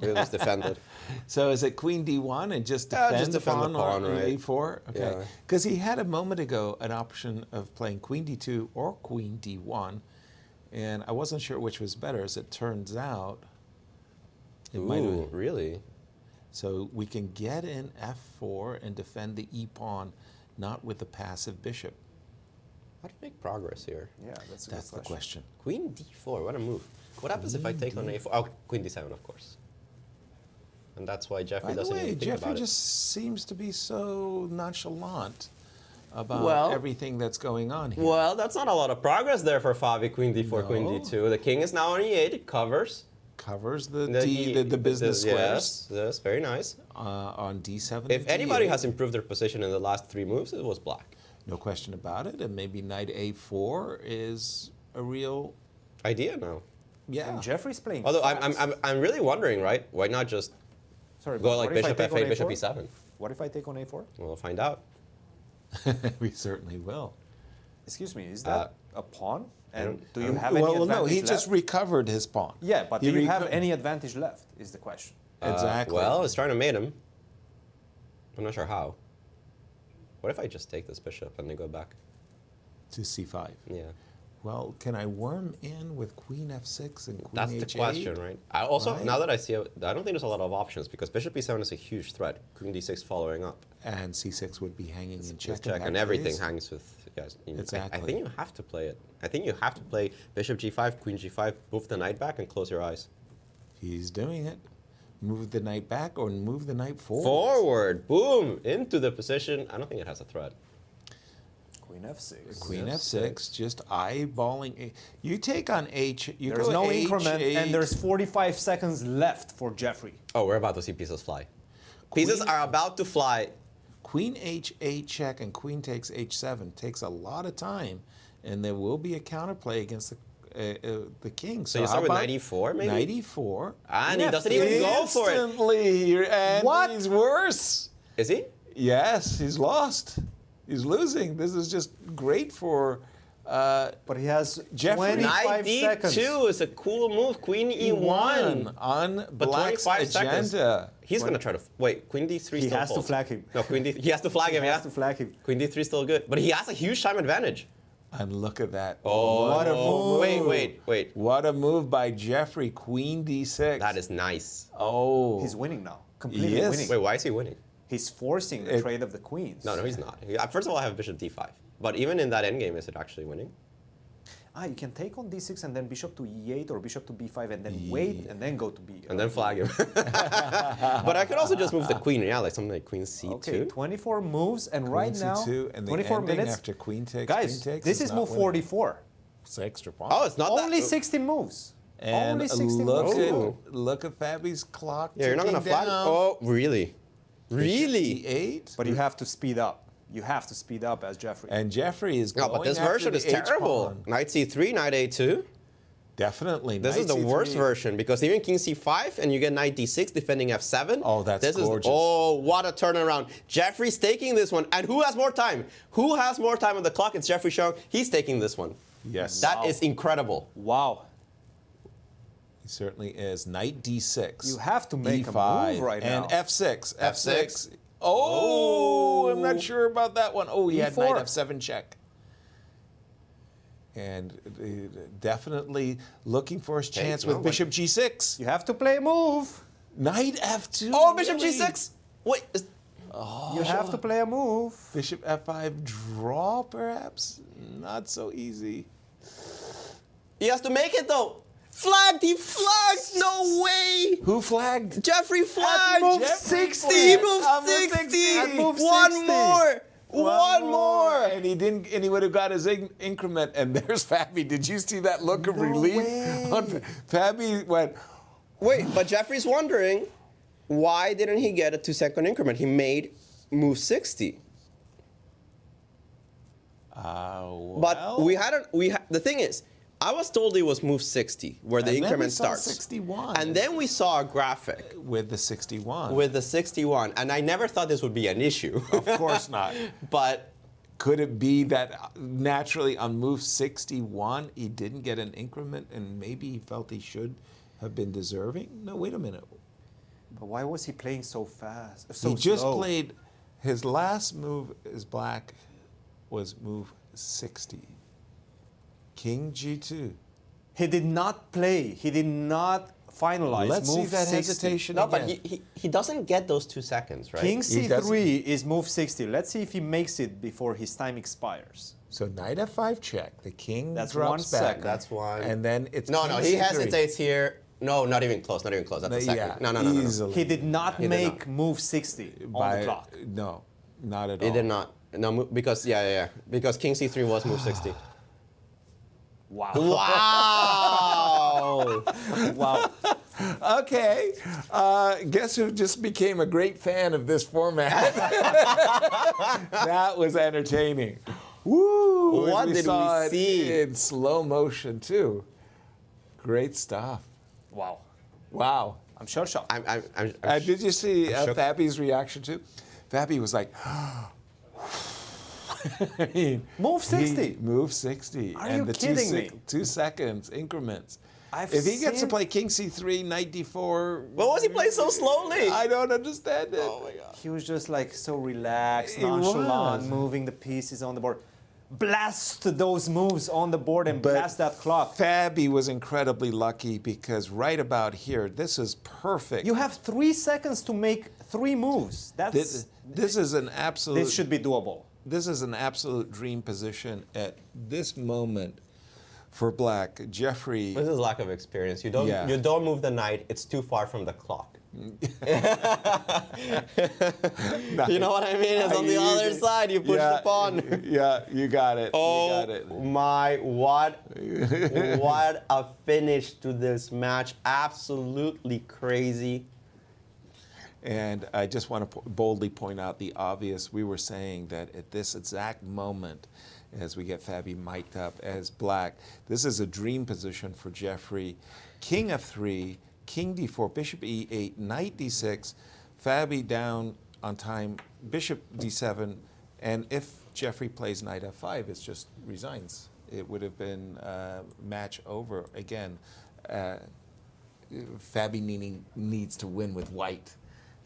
It was defended. So is it queen D1 and just Yeah, defend, just defend the the pawn, on right? A4? Okay. Yeah. Because he had a moment ago an option of playing queen D2 or queen D1, and I wasn't sure which was better. As it turns out, it might Ooh, have. really? So we can get in F4 and defend the E pawn, not with the passive bishop. How do you make progress here? Yeah, that's a That's good the question. Queen D4, what a move. What happens if I take on A4? Oh, Queen D7, of course. And that's why Jeffery By the doesn't way, even think Jeffery about just seems to be so nonchalant about Well- everything that's going on it. here. Well, that's not a lot of progress there for Fabi. Queen D4, Queen No. D2. The king is now on E8. It covers. Covers the business squares Yes, yes, very nice. on D7. If and anybody D8. has improved their position in the last 3 moves, it was black. No question about it. And maybe knight A4 is a real, Idea now. yeah. And Jeffrey's playing Although fast. I'm really wondering, right? Why not just Sorry, go but like what if I bishop take on F8, bishop A4? E7? What if I take on a4? We'll find out. We certainly will. Excuse me, is that a pawn? And do you have Well, any advantage no, he left? just recovered his pawn. Yeah, but He do you have reco- any advantage left, is the question. Exactly. Well, it's trying to mate him. I'm not sure how. What if I just take this bishop and then go back? to C5. Yeah. Well, can I worm in with queen F6 and queen That's H8? the question, right? I also, Right. now that I see it, I don't think there's a lot of options because bishop E7 is a huge threat. Queen D6 following up. And C6 would be hanging in check. Just in check, that and everything case. hangs with, yes. I Exactly. think you have to play it. I think you have to play bishop G5, Queen G5, move the knight back and close your eyes. He's doing it. Move the knight back or move the knight forward. Forward, boom, into the position. I don't think it has a threat. Queen f6. Queen F6. F6, just eyeballing. You take on H. You There's go no H8. increment, and there's 45 seconds left for Jeffrey. Oh, we're about to see pieces fly. Pieces Queen- are about to fly. Queen H8 check and queen takes H7 takes a lot of time, and there will be a counterplay against the king. So you how start with about 94, maybe? 94. And he doesn't even go for it. Instantly, and What? he's worse. Is he? Yes, he's lost. He's losing. This is just great for But he has Jeffery. 25 Knight seconds. D2 is a cool move. Queen E1. on But Black's 25 seconds. agenda. He's going to try to... Wait, Queen D3 He still has to folds. flag him. No, Queen D... He has to flag him, He yeah. has to flag him. Queen D3 still good. But he has a huge time advantage. And look at that. Oh, What a move. Wait. What a move by Jeffery. Queen D6. That is nice. Oh. He's winning now. Completely He is. winning. Wait, why is he winning? He's forcing the trade of the queens. No, he's not. First of all, I have bishop D5. But even in that endgame, is it actually winning? You can take on D6 and then bishop to E8 or bishop to B5 and then wait and then go to B. And then flag him. But I could also just move the queen, yeah, like something like Queen C2. Okay, 24 moves, and right Queen now, C2, and the 24 ending minutes. after queen takes, Guys, queen takes this is not move winning. 44. It's extra pawn. Oh, it's not Only that... 16 moves. And Only 16 look moves. moves. at Fabi's clock. Yeah, you're not going to ticking flag... down. Oh, really? Really? E8. But you have to speed up. You have to speed up as Jeffery. And Jeffery is No, going but this after version the is H terrible. pawn. Knight C3, Knight A2. Definitely. This is Knight the C3. worst version because even King C5 and you get Knight D6 defending F7. Oh, that's this gorgeous. Oh, what a turnaround. Jeffrey's taking this one. And who has more time? Who has more time on the clock? It's Jeffery Xiong. He's taking this one. Yes. That is incredible. Wow. He certainly is. Knight D6. You have to make a E5, move right and now. F6. F6. Oh, I'm not sure about that one. Oh, he had E4. Knight F7 check. And definitely looking for his chance with no, Bishop G6. You have to play a move. Knight F2. Oh, Bishop really? G6. Wait. You have to play a move. Bishop F5 draw, perhaps? Not so easy. He has to make it though. Flagged. He flagged. No way. Who flagged? Jeffrey flagged. move Jeffrey 60. He flagged. moved On move 60. At move One 60. more. One more. And he didn't. And he would have got his increment. And there's Fabi. Did you see that look of relief? way. Fabi went. Wait, but Jeffrey's wondering why didn't he get a 2-second increment? He made move 60. Well. But the thing is, I was told it was move 60 where the And then we increment saw starts. 61. And then we saw a graphic with the 61. with the 61, and I never thought this would be an issue. Of course not. But Could it be that naturally on move 61 he didn't get an increment and maybe he felt he should have been deserving? No, wait a minute. But why was he playing so fast? So He just slow? played, his last move as black was move 60. King G2. He did not play. He did not finalize Let's see move that 60. hesitation no, again. but he doesn't get those 2 seconds, right? King He C3 is move 60. Let's see if he makes it before his time expires. So knight F5 check. The king That's drops 1 back. second. That's one. And then it's No, king no, he C3. hesitates here. No, not even close. Not even close. That's a second. Yeah, No. easily. He did not did make move 60 on the clock. No, not at He all. did not. No, because because King C3 was move 60. Wow. Wow. Wow. Okay, guess who just became a great fan of this format? That was entertaining. Woo! What And did saw we it see? in slow motion too. Great stuff. Wow. Wow. I'm shell shocked. I'm Did you see shook. Fabi's reaction too? Fabi was like, I mean, Move 60. Move 60. Are and you the kidding me? 2 seconds increments. I've If he gets to seen- play King C3, Knight D4, What was he playing so slowly? I don't understand it. Oh my god. He was just like so relaxed, He nonchalant, was. moving the pieces on the board. Blast those moves on the board and But blast that clock. Fabi was incredibly lucky because right about here, this is perfect. You have 3 seconds to make 3 moves. this is an absolute. This should be doable. This is an absolute dream position at this moment for black. Jeffery. This is lack of experience. You don't move the knight. It's too far from the clock. You know what I mean? It's on the other side. You push the pawn. Yeah, you got it. Oh you got it. my! What a finish to this match! Absolutely crazy. And I just want to boldly point out the obvious. We were saying that at this exact moment, as we get Fabi mic'd up as black. This is a dream position for Jeffery. King f3, king d4, bishop e8, knight d6, Fabi down on time, bishop d7, and if Jeffery plays knight f5, it just resigns. It would have been match over again. Fabi needs to win with white.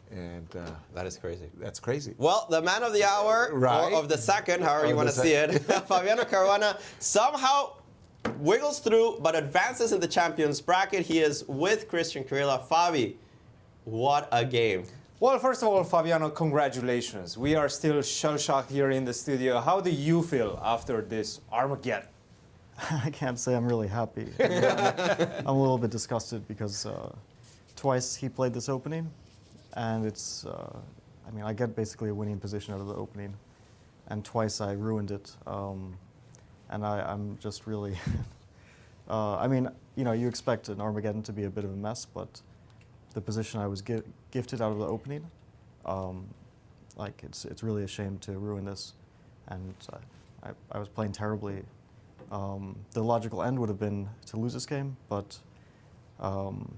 And that is crazy. That's crazy. Well, the man of the hour, Right. or of the second, however you want to see it, Fabiano Caruana somehow wiggles through but advances in the champions bracket. He is with Cristian Chirila. Fabi, what a game. Well, first of all, Fabiano, congratulations. We are still shell-shocked here in the studio. How do you feel after this Armageddon? I can't say I'm really happy. I'm a little bit disgusted because twice he played this opening, and it's, I mean, I get basically a winning position out of the opening, and twice I ruined it. And I'm just really, I mean, you know, you expect an Armageddon to be a bit of a mess, but the position I was gifted out of the opening, like it's really a shame to ruin this, and I was playing terribly. The logical end would have been to lose this game, but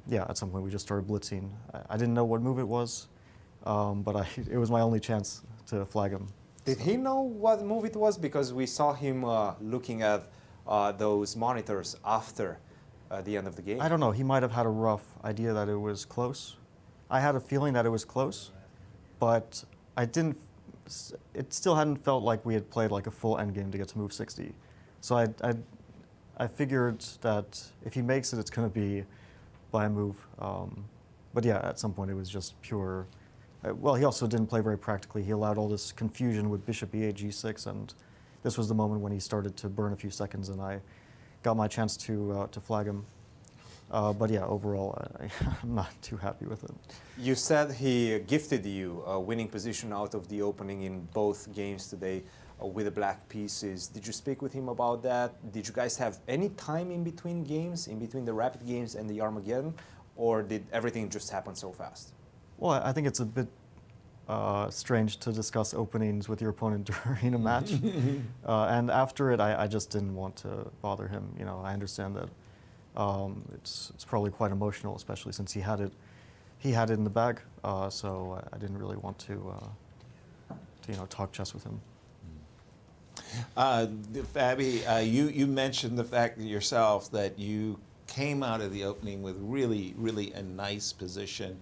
yeah, at some point we just started blitzing. I didn't know what move it was, but it was my only chance to flag him. Did he know what move it was? Because we saw him looking at those monitors after the end of the game. I don't know. He might have had a rough idea that it was close. I had a feeling that it was close, but I didn't. It still hadn't felt like we had played like a full endgame to get to move 60. So I figured that if he makes it, it's going to be by a move. But yeah, at some point it was just pure. Well, he also didn't play very practically. He allowed all this confusion with bishop e8, g6, and this was the moment when he started to burn a few seconds, and I got my chance to flag him. But yeah, overall, I'm not too happy with it. You said he gifted you a winning position out of the opening in both games today with the black pieces. Did you speak with him about that? Did you guys have any time in between games, in between the rapid games and the Armageddon, or did everything just happen so fast? Well, I think it's a bit strange to discuss openings with your opponent during a match. And after it, I just didn't want to bother him. You know, I understand that it's probably quite emotional, especially since he had it in the bag. So I didn't really want to you know, talk chess with him. Fabi, you mentioned the fact that yourself that you came out of the opening with really, really a nice position.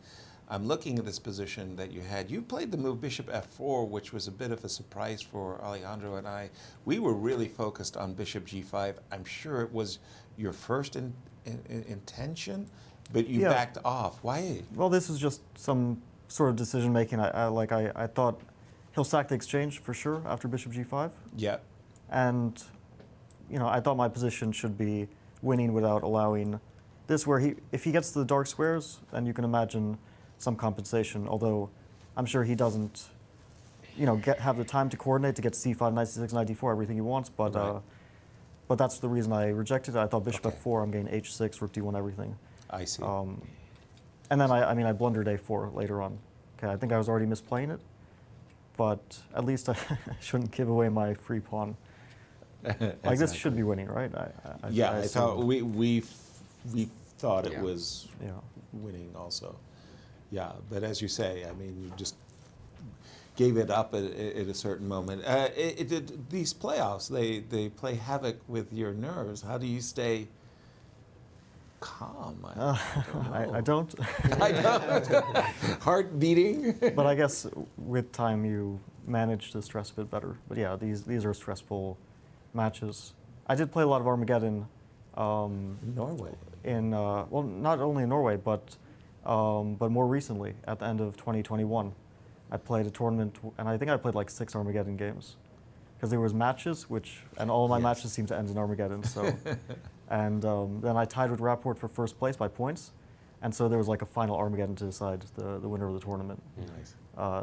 I'm looking at this position that you had. You played the move bishop f4, which was a bit of a surprise for Alejandro and I. We were really focused on bishop g5. I'm sure it was your first intention, but you backed off. Why? Well, this is just some sort of decision making. I thought he'll sack the exchange for sure after bishop g5. Yeah. And you know, I thought my position should be winning without allowing this, where if he gets to the dark squares, then you can imagine some compensation, although I'm sure he doesn't, you know, have the time to coordinate to get c5, knight c6, knight d4, everything he wants, but right. But that's the reason I rejected it. I thought bishop f4, I'm getting h6, rook d1, everything. I see. And then I blundered a4 later on. Okay, I think I was already misplaying it, but at least I shouldn't give away my free pawn. Like this should be winning, right? I thought we thought it was winning also. Yeah, but as you say, I mean, you just gave it up at a certain moment. These playoffs, they play havoc with your nerves. How do you stay calm? I don't. I don't. Heart beating. But I guess with time you manage to stress a bit better. But yeah, these are stressful matches. I did play a lot of Armageddon. Norway. Well, not only in Norway, but more recently, at the end of 2021, I played a tournament, and I think I played like 6 Armageddon games, because there was matches, and all of my matches seemed to end in Armageddon. So, and then I tied with Rapport for first place by points, and so there was like a final Armageddon to decide the winner of the tournament. Nice.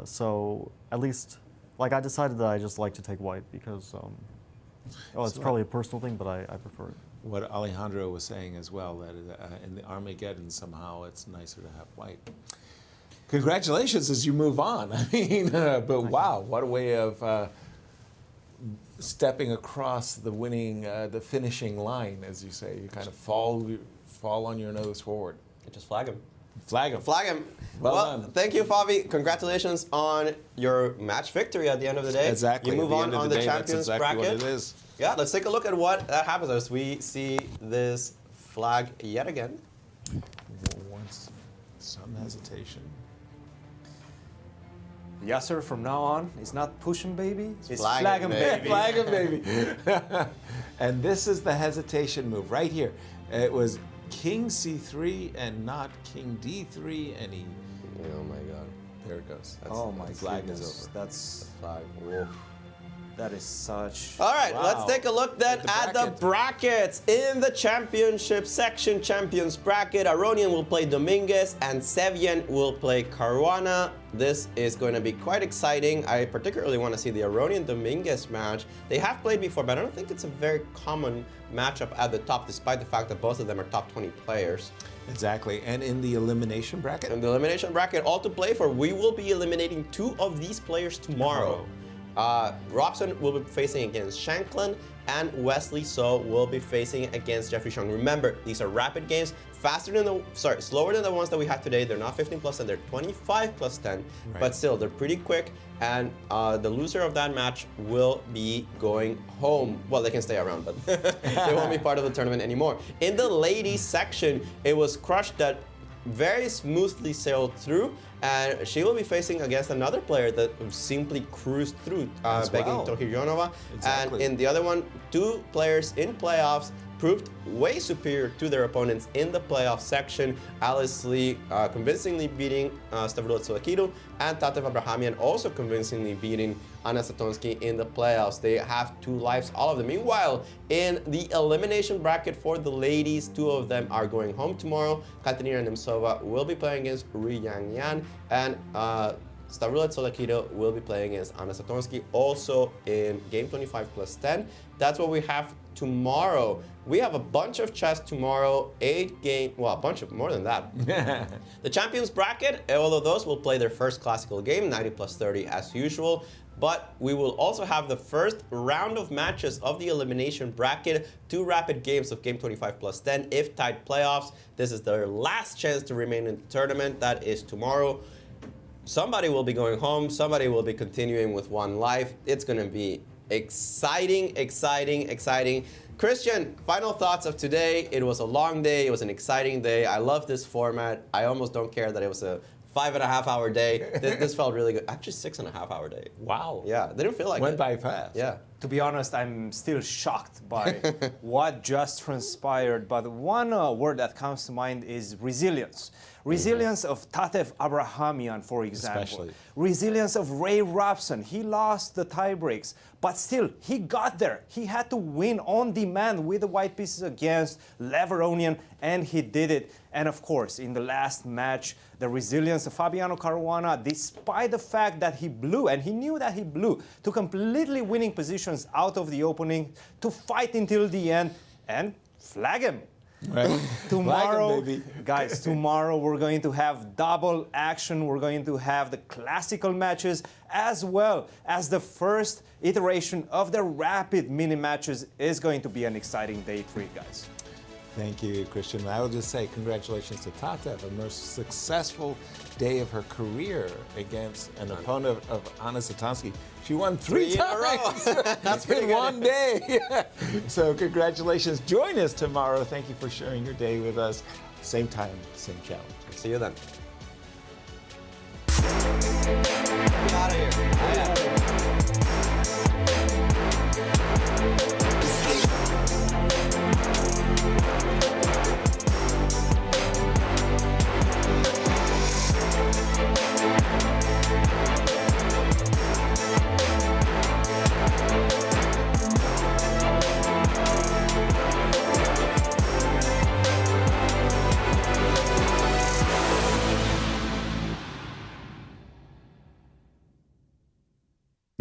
So at least, like I decided that I just like to take white because, it's probably a personal thing, but I prefer it. What Alejandro was saying as well, that in the Armageddon somehow it's nicer to have white. Congratulations as you move on. I mean, but wow, what a way of stepping across the winning, the finishing line, as you say. You kind of fall on your nose forward. Just flag him. Flag him. Flag him. Well Well, done. thank you, Fabi. Congratulations on your match victory at the end of the day. Exactly. You At move the on end of on the the day, that's champions exactly bracket. what it is. Yeah, let's take a look at what that happens as we see this flag yet again. Once, some hesitation. Yasser from now on is not pushing baby, it's flag flag him, him baby. baby. Flag him, baby. And this is the hesitation move right here. It was King C3 and not King D3, and he. Oh my God. There it goes. Oh my flag goodness. is over. That's Flag. Whoa. that is such. All right, Wow. let's take a look then At the at the brackets. In the championship section, champions bracket, Aronian will play Dominguez and Sevian will play Caruana. This is going to be quite exciting. I particularly want to see the Aronian-Dominguez match. They have played before, but I don't think it's a very common matchup at the top, despite the fact that both of them are top 20 players. Exactly. And in the elimination bracket? In the elimination bracket, all to play for, we will be eliminating 2 of these players tomorrow. Robson will be facing against Shankland, and Wesley So will be facing against Jeffery Xiong. Remember, these are rapid games, slower than the ones that we had today. They're not 15 plus 10, they're 25 plus 10, Right. but still, they're pretty quick. And the loser of that match will be going home. Well, they can stay around, but they won't be part of the tournament anymore. In the ladies section, it was Krush that very smoothly sailed through, and she will be facing against another player that simply cruised through, begging well. Tokhirjonova. Exactly. And in the other one, 2 players in playoffs proved way superior to their opponents in the playoff section. Alice Lee convincingly beating Tsolakidou, and Tatev Abrahamyan also convincingly beating Anna Zatonskih in the playoffs. They have 2 lives, all of them. Meanwhile, in the elimination bracket for the ladies, 2 of them are going home tomorrow. Katerina and Nemcova will be playing against Ruiyang, and Tsolakidou will be playing against Anna Zatonskih, also in game 25 plus 10. That's what we have tomorrow. We have a bunch of chess tomorrow, 8 game, well, a bunch of more than that. The champions bracket, all of those will play their first classical game, 90 plus 30 as usual. But we will also have the first round of matches of the elimination bracket, 2 rapid games of game 25 plus 10 if tied playoffs. This is their last chance to remain in the tournament. That is tomorrow. Somebody will be going home. Somebody will be continuing with 1 life. It's going to be exciting, exciting, exciting. Christian, final thoughts of today. It was a long day. It was an exciting day. I love this format. I almost don't care that it was a 5.5-hour day. This felt really good. Actually, 6.5-hour day. Wow. Yeah, didn't feel like Went it. by fast. Yeah. To be honest, I'm still shocked by what just transpired. But one word that comes to mind is resilience. Resilience of Tatev Abrahamyan, for example. Especially. Resilience of Ray Robson. He lost the tie breaks, but still, he got there. He had to win on demand with the white pieces against Aronian, and he did it. And of course, in the last match, the resilience of Fabiano Caruana, despite the fact that he blew, and he knew that he blew, to completely winning positions out of the opening, to fight until the end, and flag him. Right. Tomorrow, Flag 'em, baby. guys, tomorrow we're going to have double action. We're going to have the classical matches as well as the first iteration of the rapid mini matches. Is going to be an exciting day 3, guys. Thank you, Christian. I will just say congratulations to Tatev, a most successful day of her career against an opponent of Anna Zatonskih. She won 3 in a row. times That's pretty in good. 1 day. So congratulations. Join us tomorrow. Thank you for sharing your day with us. Same time, same challenge. See you then. Get out of here.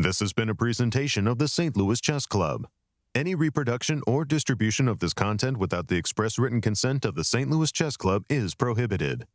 This has been a presentation of the St. Louis Chess Club. Any reproduction or distribution of this content without the express written consent of the St. Louis Chess Club is prohibited.